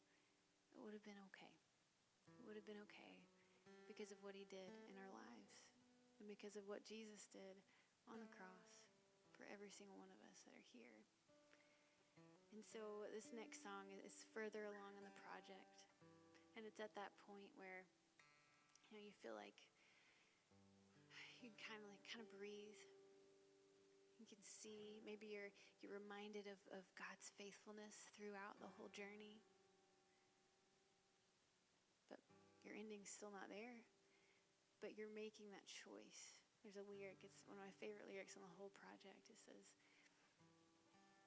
it would have been okay. It would have been okay because of what He did in our lives and because of what Jesus did on the cross for every single one of us that are here. And so this next song is further along in the project. And it's at that point where, you know, you feel like you can kind of breathe. You can see, maybe you're reminded of God's faithfulness throughout the whole journey. But your ending's still not there. But you're making that choice. There's a lyric, it's one of my favorite lyrics on the whole project. It says,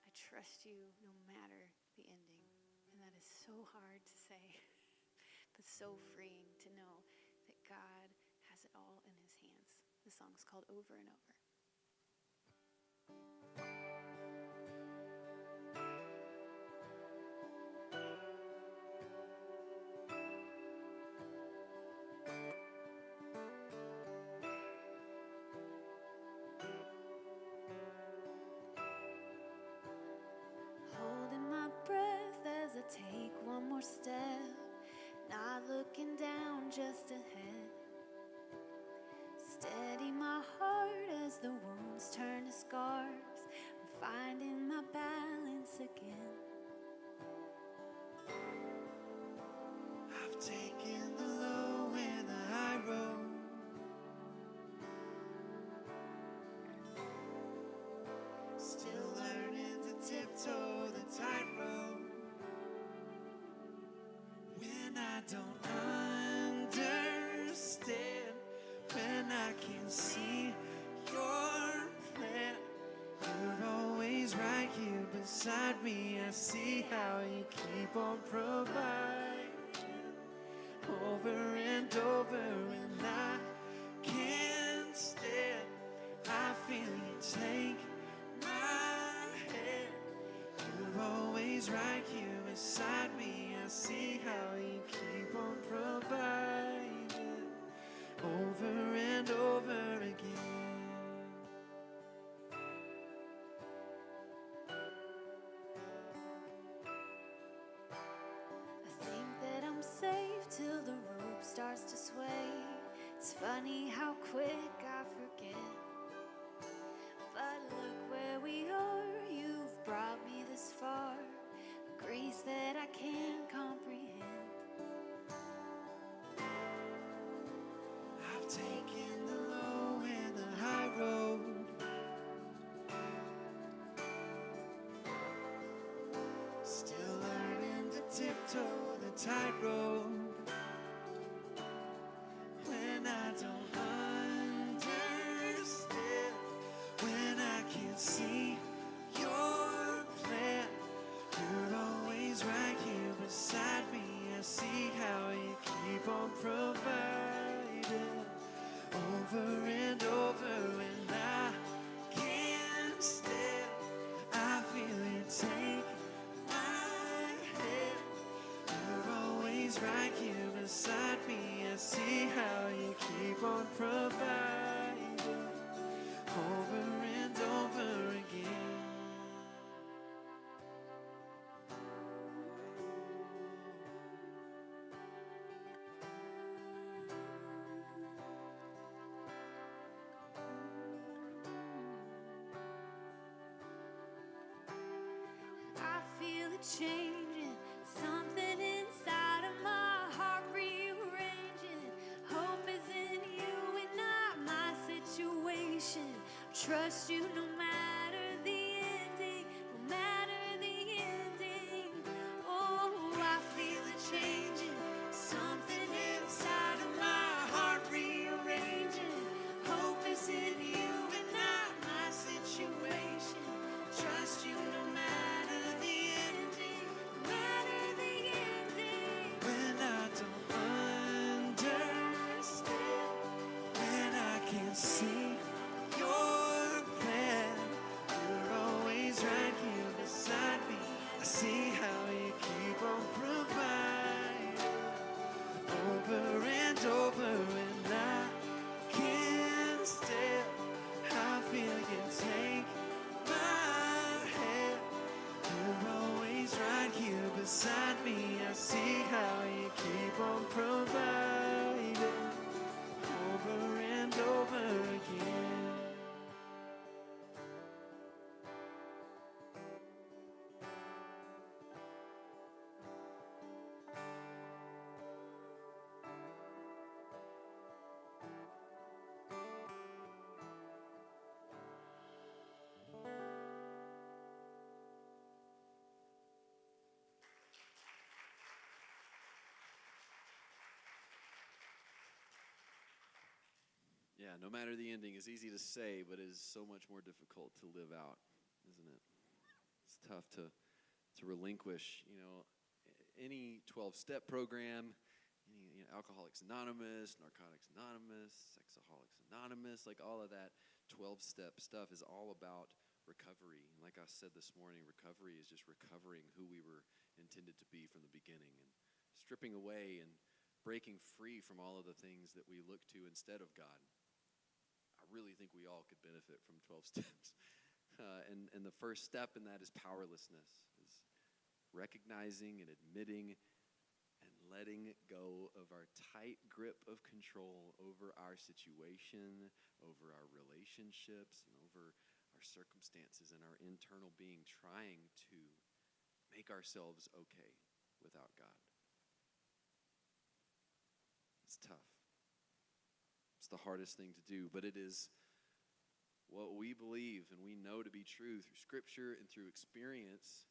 I trust you no matter the ending. And that is so hard to say, but so freeing to know that God has it all in His hands. The song's called Over and Over. holding my breath as I take one more step, not looking down, just ahead. Steady my heart as the wounds turn to scars. I'm finding my balance again. I've taken the low and the high road. always right here beside me. I see how you keep on providing over and over, and I can't stand. I feel you take my hand. You're always right here beside me. I see how you keep on providing over and over again. I think that I'm safe till the rope starts to sway. It's funny how quick I forget. But look where we are, you've brought me this far. Grace that I can't comprehend. I've taken the low and the high road. Still learning to tiptoe the tightrope. When I don't understand, when I can't see your plan, you're always right here beside me. I see how you keep on providing over and over, and I can't stand. I feel you take my hand. You're always right here beside me. I see how you keep on providing over and over again. I feel it changing, something inside of my heart rearranging. Hope is in you and not my situation. Trust you no matter the ending, no matter the ending. Oh, I feel it changing, something inside of my heart rearranging. Hope is in you and not my situation. Trust you no matter the ending, no matter the ending. When I don't understand, when I can't see your plan, you're always right here beside me. I see how you keep on providing over and over, and I can't stand. I feel you take my hand. You're always right here beside me. I see how you keep on providing over and over again. Yeah, no matter the ending is easy to say, but is so much more difficult to live out, isn't it? It's tough to relinquish, any 12-step program, any Alcoholics Anonymous, Narcotics Anonymous, Sexaholics Anonymous, like all of that 12-step stuff is all about recovery. And like I said this morning, recovery is just recovering who we were intended to be from the beginning and stripping away and breaking free from all of the things that we look to instead of God. I really think we all could benefit from 12 steps. And the first step in that is powerlessness, is recognizing and admitting and letting go of our tight grip of control over our situation, over our relationships, and over our circumstances and our internal being, trying to make ourselves okay without God. It's tough. It's the hardest thing to do, but it is what we believe and we know to be true through Scripture and through experience,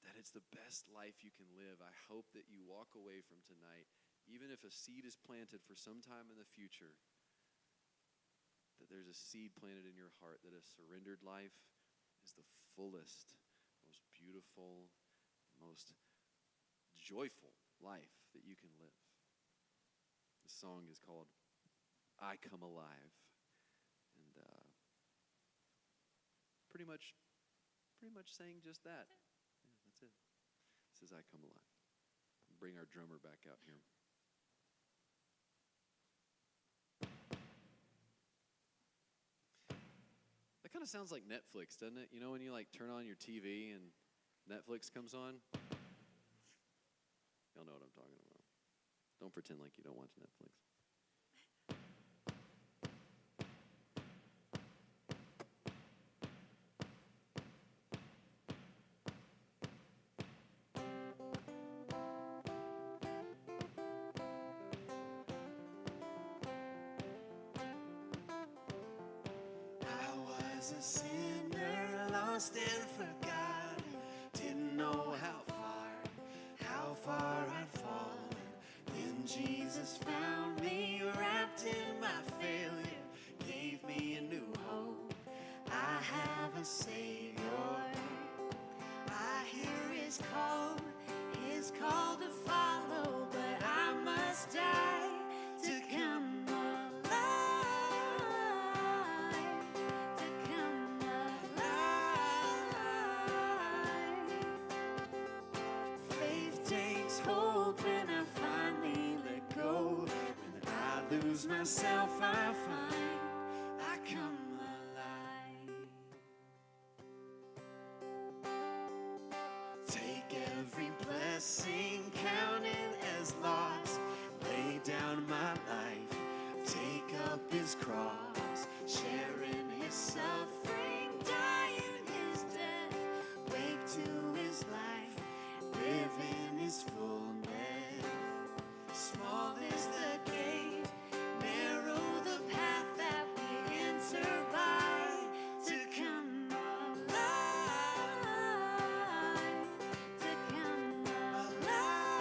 that it's the best life you can live. I hope that you walk away from tonight, even if a seed is planted for some time in the future, that there's a seed planted in your heart that a surrendered life is the fullest, most beautiful, most joyful life that you can live. The song is called I Come Alive. And pretty much saying just that. Yeah, that's it. It says I Come Alive. Bring our drummer back out here. That kind of sounds like Netflix, doesn't it? You know when you like turn on your TV and Netflix comes on? Y'all know what I'm talking about. Don't pretend like you don't watch Netflix. I was a sinner, lost and forgotten. Didn't know how far I'd fallen. Then Jesus found me, wrapped in my failure, gave me a new hope. I have a Savior. I hear His call to follow, but I must die to come alive, to come alive. Faith takes hold when I finally let go. When I lose myself, I find I come alive. Take every blessing, count it as loss. Lay down my life, take up His cross, sharing His suffering, die in His death, wake to His life, live in His fullness. Small is the gate, narrow the path that we enter by, to come alive, to come alive.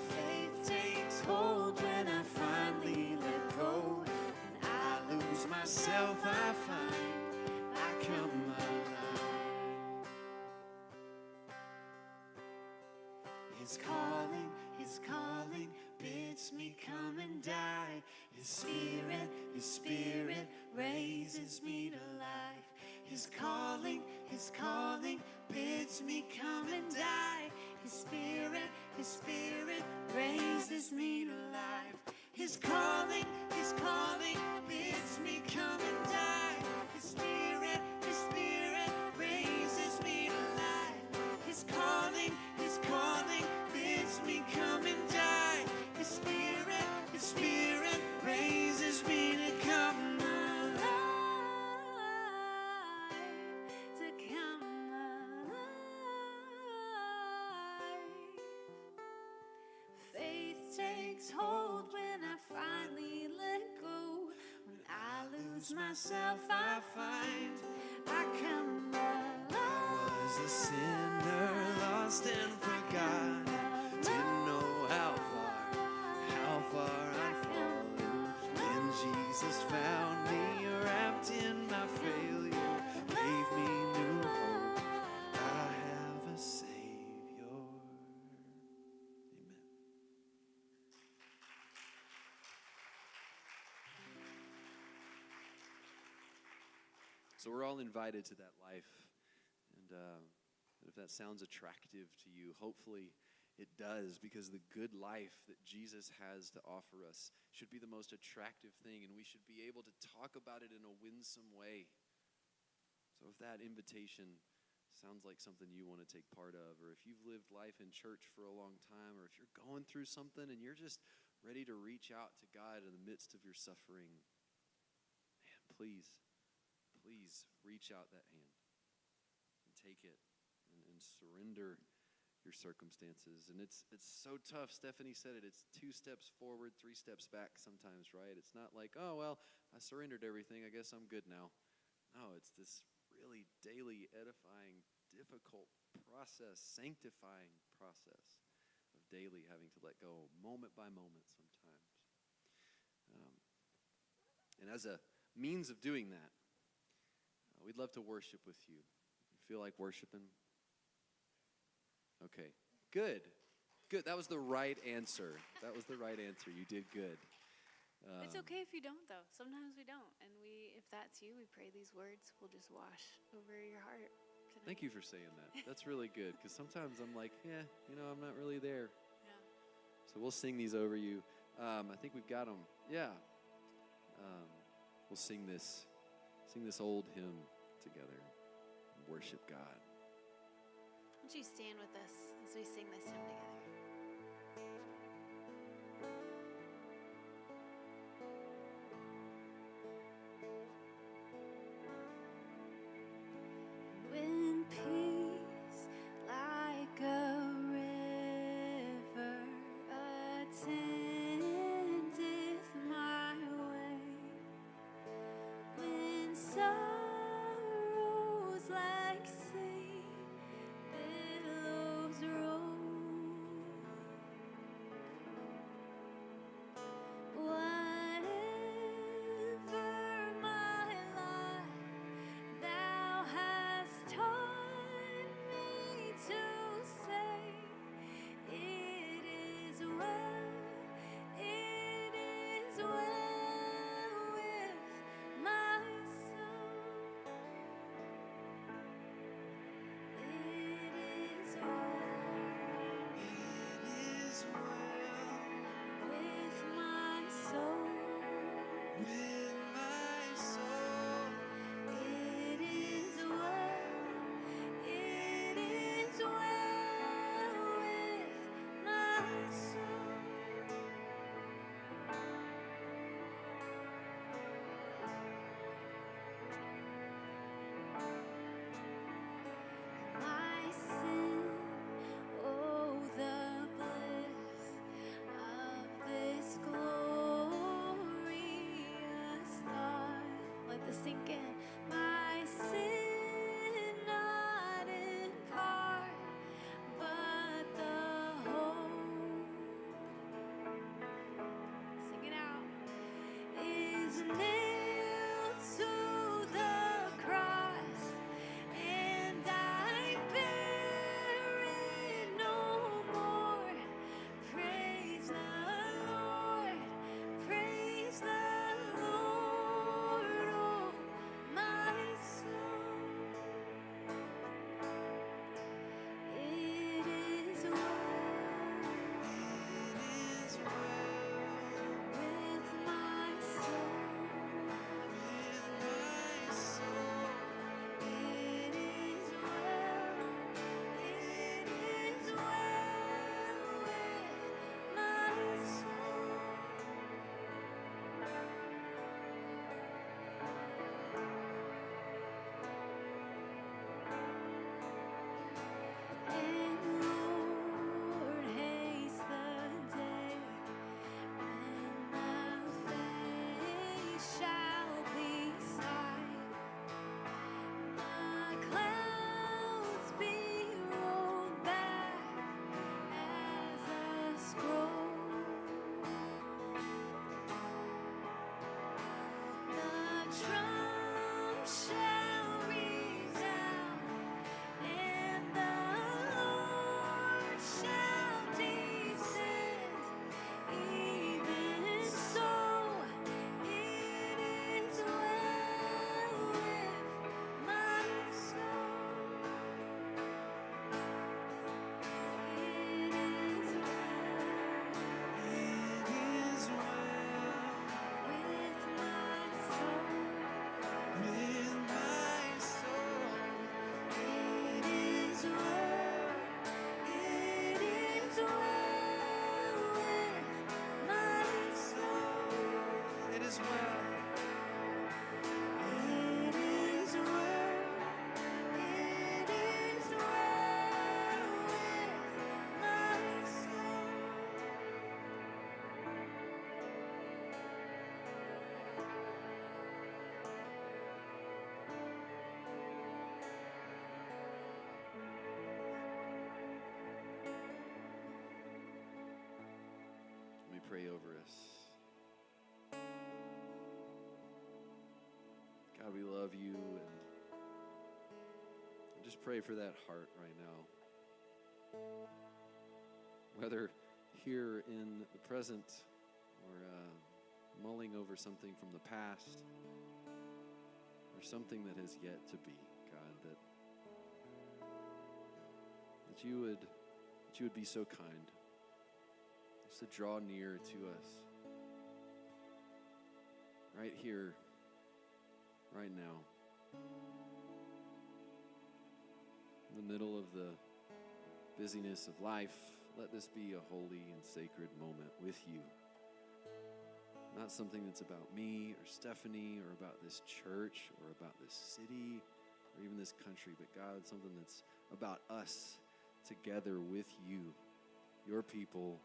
Faith takes hold when I finally let go, and I lose myself, I find I come alive. His calling bids me come and die. His spirit raises me to life. His calling bids me come and die. His spirit raises me to life. His calling bids me come and die. His spirit raises me to life. His calling bids me come and die. His spirit raises me to come alive, to come alive. Faith takes hold when I finally let go. When I lose myself, I find I come alive. I was a sinner, lost and forgotten. Didn't know how far I'd fallen. Then Jesus found me, wrapped in my failure, gave me new hope. I have a Savior. Amen. So we're all invited to that life. And if that sounds attractive to you, hopefully it does, because the good life that Jesus has to offer us should be the most attractive thing, and we should be able to talk about it in a winsome way. So if that invitation sounds like something you want to take part of, or if you've lived life in church for a long time, or if you're going through something and you're just ready to reach out to God in the midst of your suffering, man, please reach out that hand and take it and surrender your circumstances. And it's so tough. Stephanie said it. It's 2 steps forward, 3 steps back sometimes, right? It's not like, oh, well, I surrendered everything. I guess I'm good now. No, it's this really daily, edifying, difficult process, sanctifying process of daily having to let go moment by moment sometimes. And as a means of doing that, we'd love to worship with you. You feel like worshiping? Okay, good. Good. That was the right answer. That was the right answer. You did good. It's okay if you don't, though. Sometimes we don't. And if that's you, we pray these words will just wash over your heart tonight. Thank you for saying that. That's really good, because sometimes I'm like, yeah, I'm not really there. Yeah. So we'll sing these over you. I think we've got them. Yeah. We'll sing this old hymn together and worship God. Why don't you stand with us as we sing this hymn together? When peace like a river attendeth my way, when sorrows like sea billows roll, whatever my lot thou hast taught me to say, it is well with my soul. It is well with my soul. With my soul. It is well with my soul. My sin, oh, the bliss of this glorious thought. Let this sink in. My sin, not in part, but the whole. Sing it out. Is nailed to the cross, and I bear it no more. Praise the Lord, oh my soul. It is well with my soul. It is well with my soul. And Lord, haste the day when the face shall be sight, the clouds be rolled back as a scroll, the trump shall resound, and the Lord shall descend. Even so, it is well with my soul. It is well with my soul. With my soul. It is well with my soul. It is well. It is well with my soul. Let me pray over us. God, we love you, and I just pray for that heart right now. Whether here in the present or mulling over something from the past or something that has yet to be, God, that you would be so kind, just to draw near to us right here, right now, in the middle of the busyness of life. Let this be a holy and sacred moment with you. Not something that's about me or Stephanie or about this church or about this city or even this country, but God, something that's about us together with you, your people,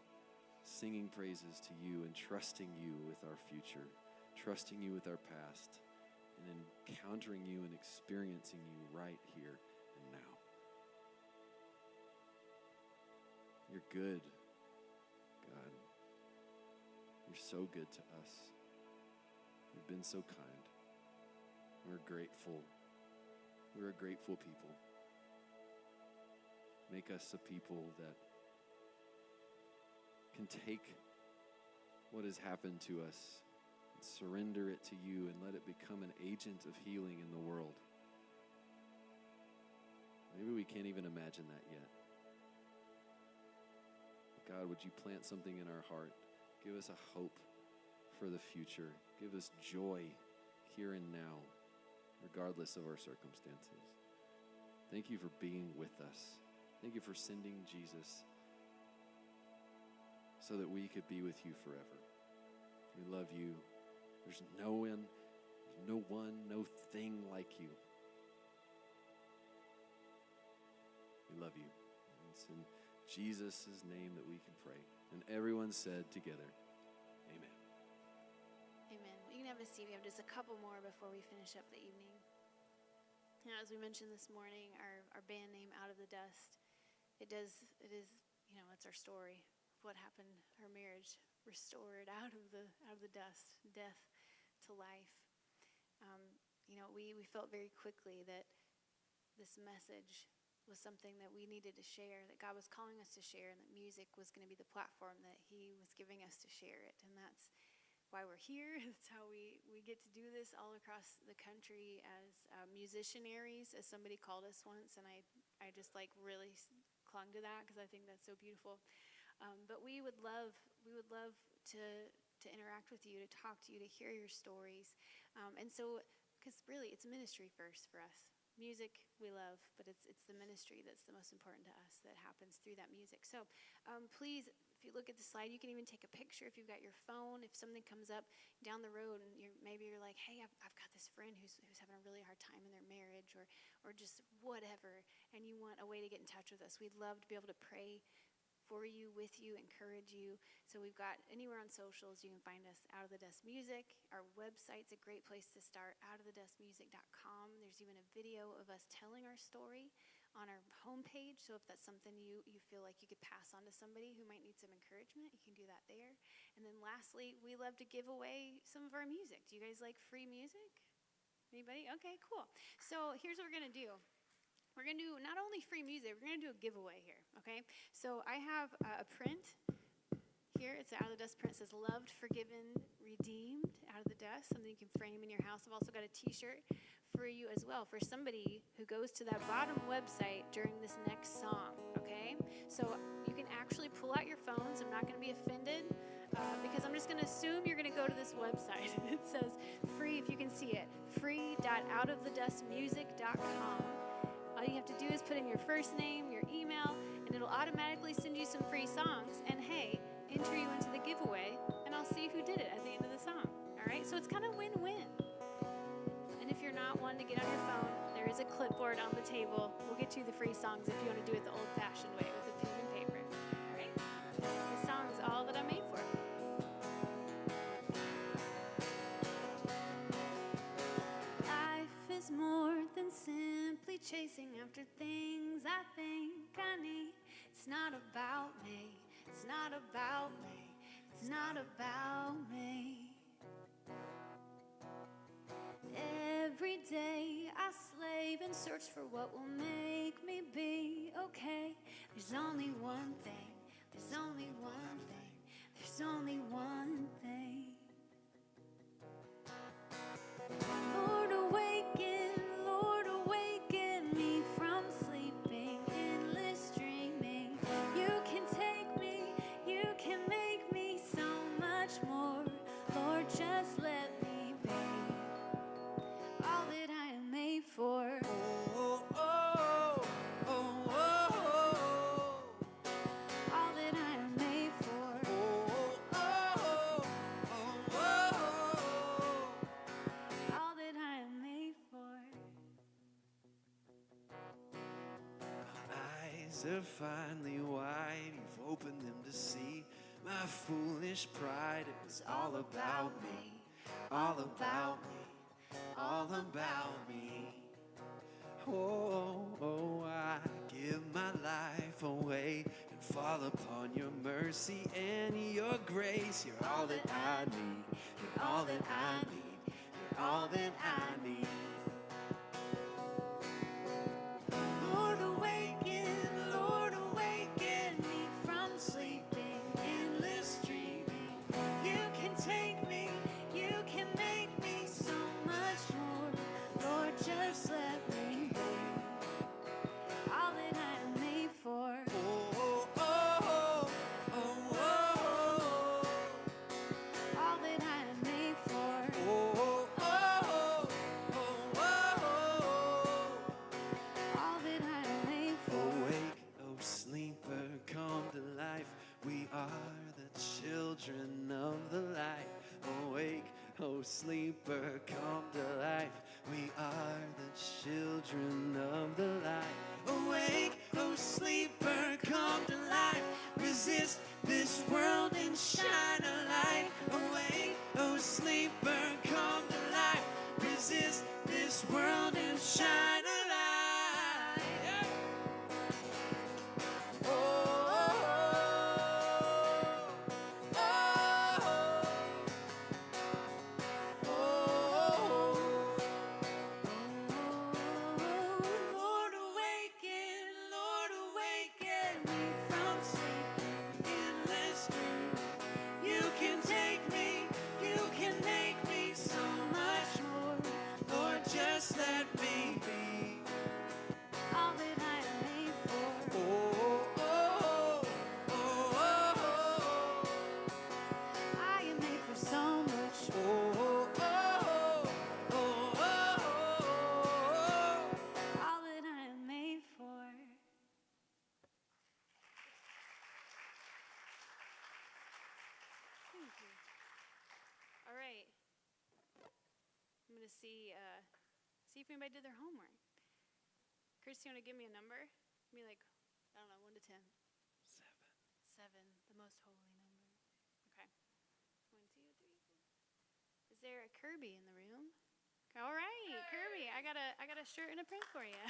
singing praises to you and trusting you with our future, trusting you with our past, and encountering you and experiencing you right here and now. You're good, God. You're so good to us. You've been so kind. We're grateful. We're a grateful people. Make us a people that can take what has happened to us and surrender it to you and let it become an agent of healing in the world. Maybe we can't even imagine that yet. God, would you plant something in our heart? Give us a hope for the future. Give us joy here and now, regardless of our circumstances. Thank you for being with us. Thank you for sending Jesus so that we could be with you forever. We love you. There's no one, no thing like you. We love you. And it's in Jesus' name that we can pray. And everyone said together, amen. Amen. You can have a seat. We have just a couple more before we finish up the evening. Now, as we mentioned this morning, our band name, Out of the Dust, it is, it's our story of what happened, our marriage, restored out of the dust, death to life. We felt very quickly that this message was something that we needed to share, that God was calling us to share, and that music was going to be the platform that he was giving us to share it. And that's why we're here. That's how we get to do this all across the country as musicianaries, as somebody called us once, and I just really clung to that because I think that's so beautiful. But we would love to interact with you, to talk to you, to hear your stories. And so, because really it's ministry first for us. Music we love, but it's the ministry that's the most important to us that happens through that music. So please, if you look at the slide, you can even take a picture if you've got your phone. If something comes up down the road and maybe you're like, hey, I've got this friend who's having a really hard time in their marriage or just whatever, and you want a way to get in touch with us, we'd love to be able to pray for you, with you, encourage you. So we've got anywhere on socials, you can find us, Out of the Dust Music. Our website's a great place to start, outofthedustmusic.com. There's even a video of us telling our story on our homepage. So if that's something you feel like you could pass on to somebody who might need some encouragement, you can do that there. And then lastly, we love to give away some of our music. Do you guys like free music? Anybody? Okay, cool. So here's what we're going to do. We're going to do not only free music, we're going to do a giveaway here, okay? So I have a print here. It's an Out of the Dust print. It says, loved, forgiven, redeemed, out of the dust, something you can frame in your house. I've also got a t-shirt for you as well, for somebody who goes to that bottom website during this next song, okay? So you can actually pull out your phones. I'm not going to be offended because I'm just going to assume you're going to go to this website. It says free, if you can see it, free.outofthedustmusic.com. All you have to do is put in your first name, your email, and it'll automatically send you some free songs. And hey, enter you into the giveaway, and I'll see who did it at the end of the song. All right? So it's kind of win-win. And if you're not one to get on your phone, there is a clipboard on the table. We'll get you the free songs if you want to do it the old-fashioned way with a pen and paper. All right? The song's all that I'm made for. Life is more than simply chasing after things I think I need. It's not about me. It's not about me. It's not about me. Every search for what will make me be okay. There's only one thing, there's only one thing, there's only one thing. Lord, awaken me from sleeping, endless dreaming. You can take me, you can make me so much more. Lord, just let me be all that I am made for. Oh, oh, oh, oh, oh. All that I am made for. All that I am made for. Eyes are finally wide, you've opened them to see my foolish pride. It was all about me, all about me, all about me. Oh, oh, I give my life away and fall upon your mercy and your grace. You're all that I need, you're all that I need, you're all that I need. Lord, awaken me from sleeping, endless dreaming. You can take me, you can make me so much more. Lord, just let me be All that I am made for. oh, oh, oh, oh, oh, All that I am made for. oh, oh, oh, oh. All that I am made for. Awake, oh sleeper, come to life. We are the children of the light. Awake, oh sleeper, come to life. We are the children of the light. Awake, oh sleeper, come to life. Resist this world and shine a light. Awake, oh sleeper, come to life. Resist this world and shine a light. Yeah. Oh, oh, oh, oh, Lord, awaken me from sleep, endless dream. You can take me, you can make me so much more. Lord, just let me be. All that I am made for. Oh, oh, oh, oh, oh. I am made for so much more. Oh, oh, oh, oh, oh. All that I am made for. Thank you. All right. I'm gonna see if anybody did their homework. Chris, you wanna give me a number? Give me like, I don't know, 1 to 10. 7, the most holy number. Okay. 1, 2, 3, 4. Is there a Kirby in the room? All right, Kirby. I got a shirt and a print for you.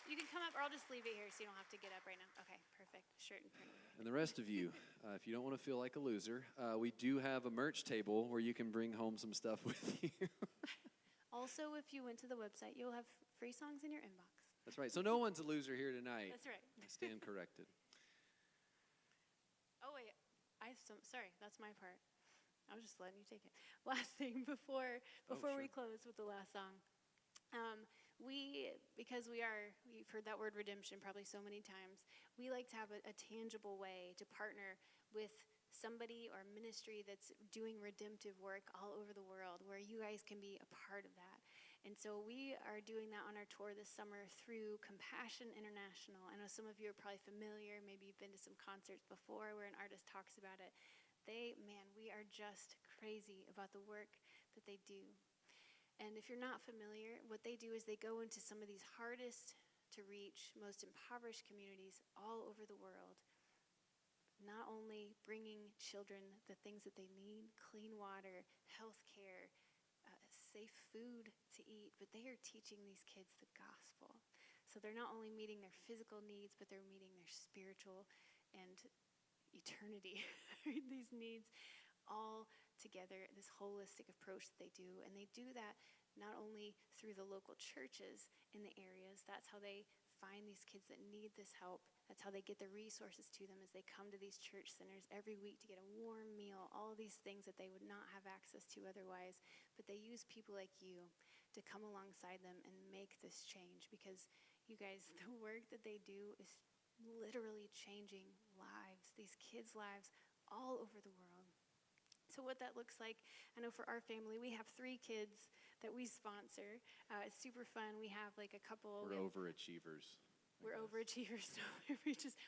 You can come up, or I'll just leave it here so you don't have to get up right now. Okay, perfect. Shirt and print. And the rest of you, if you don't want to feel like a loser, we do have a merch table where you can bring home some stuff with you. Also, if you went to the website, you'll have free songs in your inbox. That's right. So no one's a loser here tonight. That's right. I stand corrected. Oh wait, sorry, that's my part. I was just letting you take it. Last thing before sure. we close with the last song, because we've heard that word redemption probably so many times. We like to have a tangible way to partner with somebody or ministry that's doing redemptive work all over the world, where you guys can be a part of that. And so we are doing that on our tour this summer through Compassion International. I know some of you are probably familiar. Maybe you've been to some concerts before where an artist talks about it. We are just crazy about the work that they do. And if you're not familiar, what they do is they go into some of these hardest to reach, most impoverished communities all over the world, not only bringing children the things that they need, clean water, health care, safe food to eat, but they are teaching these kids the gospel. So they're not only meeting their physical needs, but they're meeting their spiritual and eternity, these needs all together, this holistic approach that they do. And they do that not only through the local churches in the areas. That's how they find these kids that need this help. That's how they get the resources to them as they come to these church centers every week to get a warm meal, all of these things that they would not have access to otherwise. But they use people like you to come alongside them and make this change, because you guys, the work that they do is literally changing lives, these kids' lives all over the world. So what that looks like, I know for our family, we have 3 kids that we sponsor. It's super fun. We have like a couple. We're overachievers. We're overachievers, so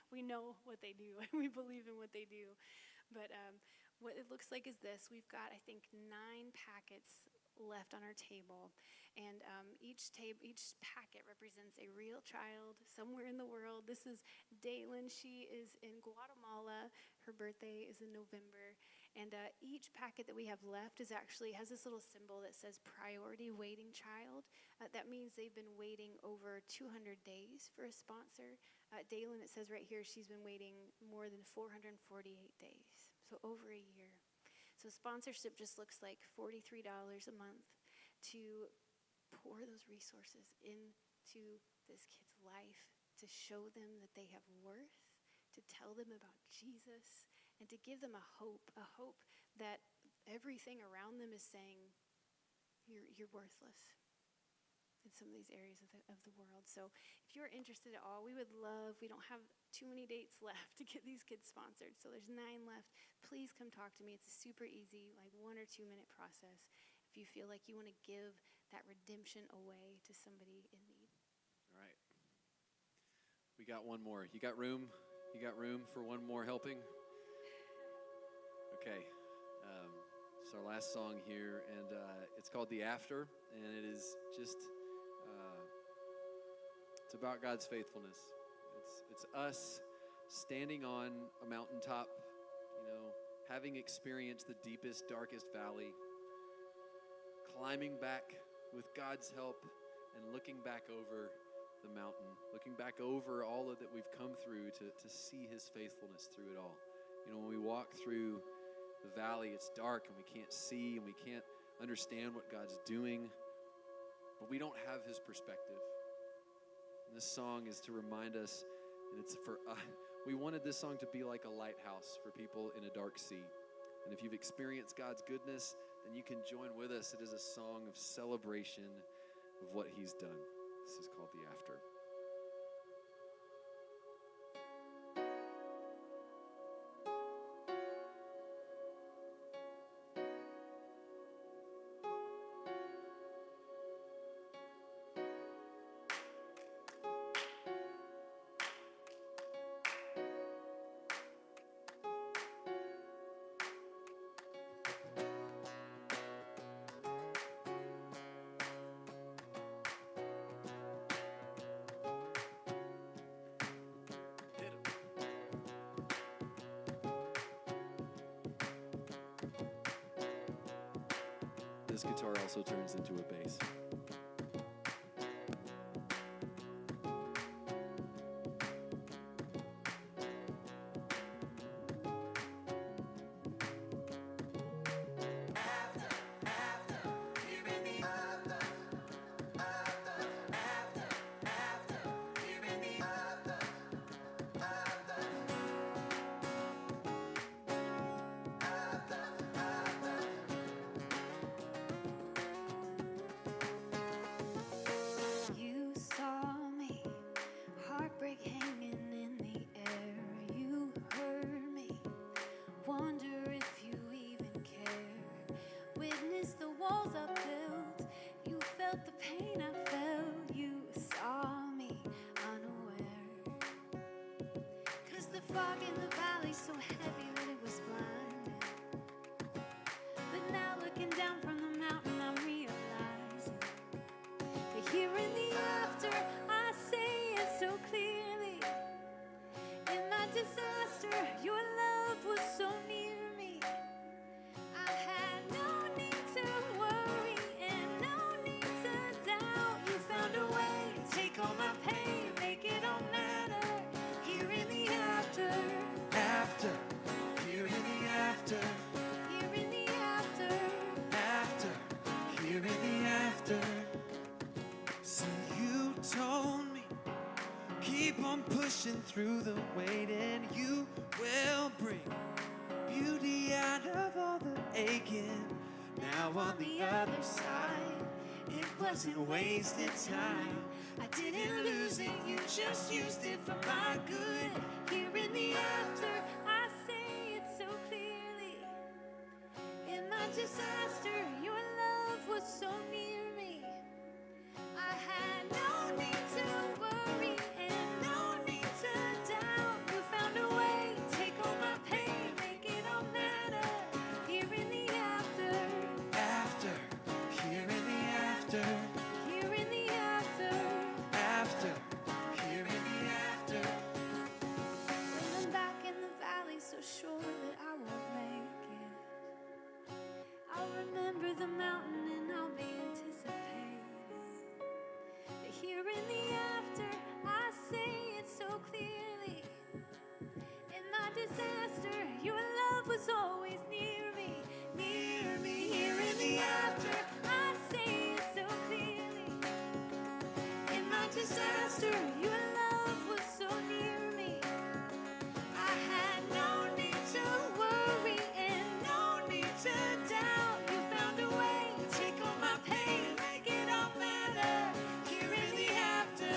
we know what they do, and we believe in what they do. But what it looks like is this. We've got, I think, 9 packets left on our table, and each packet represents a real child somewhere in the world. This is Daylin. She is in Guatemala. Her birthday is in November, and each packet that we have left has this little symbol that says priority waiting child. That means they've been waiting over 200 days for a sponsor. Daylin, it says right here, she's been waiting more than 448 days, so over a year. So sponsorship just looks like $43 a month to pour those resources into this kid's life, to show them that they have worth, to tell them about Jesus, and to give them a hope that everything around them is saying, you're worthless in some of these areas of the world. So if you're interested at all, we don't have too many dates left to get these kids sponsored. So there's 9 left. Please come talk to me. It's a super easy, like 1 or 2 minute process if you feel like you want to give that redemption away to somebody in need. All right. We got one more. You got room? You got room for one more helping? Okay. It's our last song here, and it's called The After, and it is just, it's about God's faithfulness. It's us standing on a mountaintop, having experienced the deepest, darkest valley, climbing back with God's help and looking back over the mountain, looking back over all of that we've come through to see his faithfulness through it all. When we walk through the valley, it's dark and we can't see and we can't understand what God's doing, but we don't have his perspective. And this song is to remind us, and it's for us. We wanted this song to be like a lighthouse for people in a dark sea. And if you've experienced God's goodness, then you can join with us. It is a song of celebration of what he's done. This is called The After. This guitar also turns into a bass. You saw me, heartbreak hanging in the air. You heard me, wonder if you even care. Witnessed the walls I built, you felt the pain I felt. You saw me unaware, 'cause the fog in the valley's so heavy that it was blinding. But now looking down from the mountain, I'm realizing that here in the after, I say it so clearly. In my disaster, your love was so near me. I had no need to worry and no need to doubt. You found a way to take all my pain, make it all matter. Here in the after. pushing through the weight, and you will bring beauty out of all the aching. Now on the other side, it wasn't wasted time. I didn't lose it, you just used it for my good. Here in the after, I say it so clearly. In my disaster, your love was so near me. I had no need to worry and no need to doubt. You found a way, take all my pain, make it all matter. Here in the after, After, here in the after, here in the after. after, here in the after. When I'm back in the valley, so sure that I won't make it, I'll remember the mountain and I'll be anticipating. But here in the after, I say it so clearly. In my disaster, your love was always near me, near me. Here in the after, I say it so clearly. In my disaster, your love was so near me. I had no need to worry and no need to doubt. You found a way, take all my pain, make it all matter. Here in the after,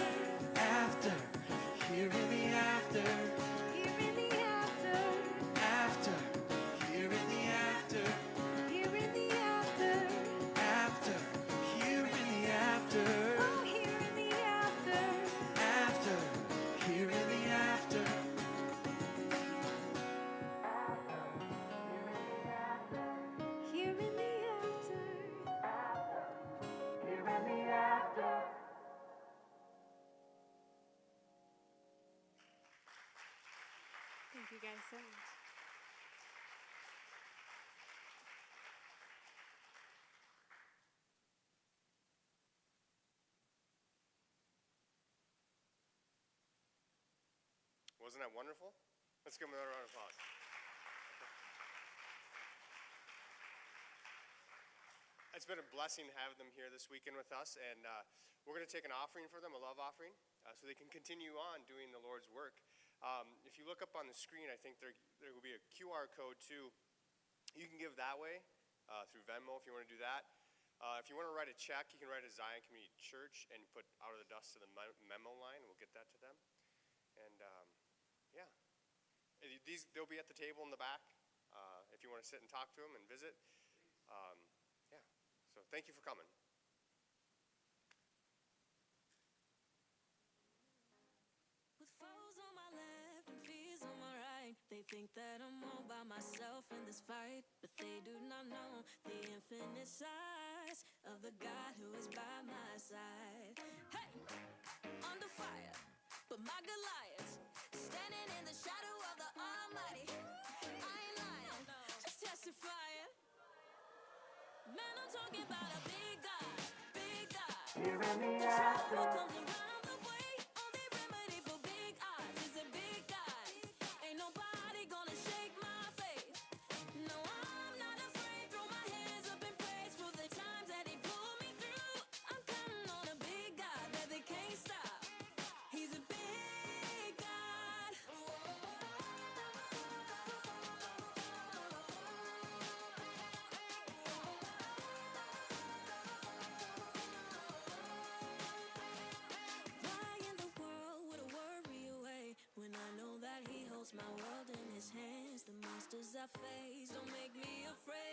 After, here in the after, here in the after, after, here in the after, here in the after, after, here in the after, oh, here in the after. after, here in the after. Here in the after. Thank you guys so much. Wasn't that wonderful? Let's give them another round of applause. It's been a blessing to have them here this weekend with us, and we're going to take an offering for them, a love offering, so they can continue on doing the Lord's work. If you look up on the screen, I think there will be a QR code too. You can give that way through Venmo if you want to do that. If you want to write a check, you can write a Zion Community Church and put Out of the Dust to the memo line, and we'll get that to them. And yeah, they'll be at the table in the back if you want to sit and talk to them and visit. Yeah, so thank you for coming. With foes on my left and fears on my right, they think that I'm all by myself in this fight, but they do not know the infinite size of the God who is by my side. Hey, under fire, but my Goliath standing in the shadow of the Almighty. I ain't lying, just testifying. Man, I'm talking about a big God, big God. Here in the trouble comes around the way. Only remedy for big odds is a big God. Ain't nobody gonna shake my faith. No, I'm not afraid. Throw my hands up in praise for the times that He pulled me through. I'm counting on a big God that they can't stop. He's a big God. Why in the world would I worry away when I know that He holds my world in His hands? The monsters I face don't make me afraid.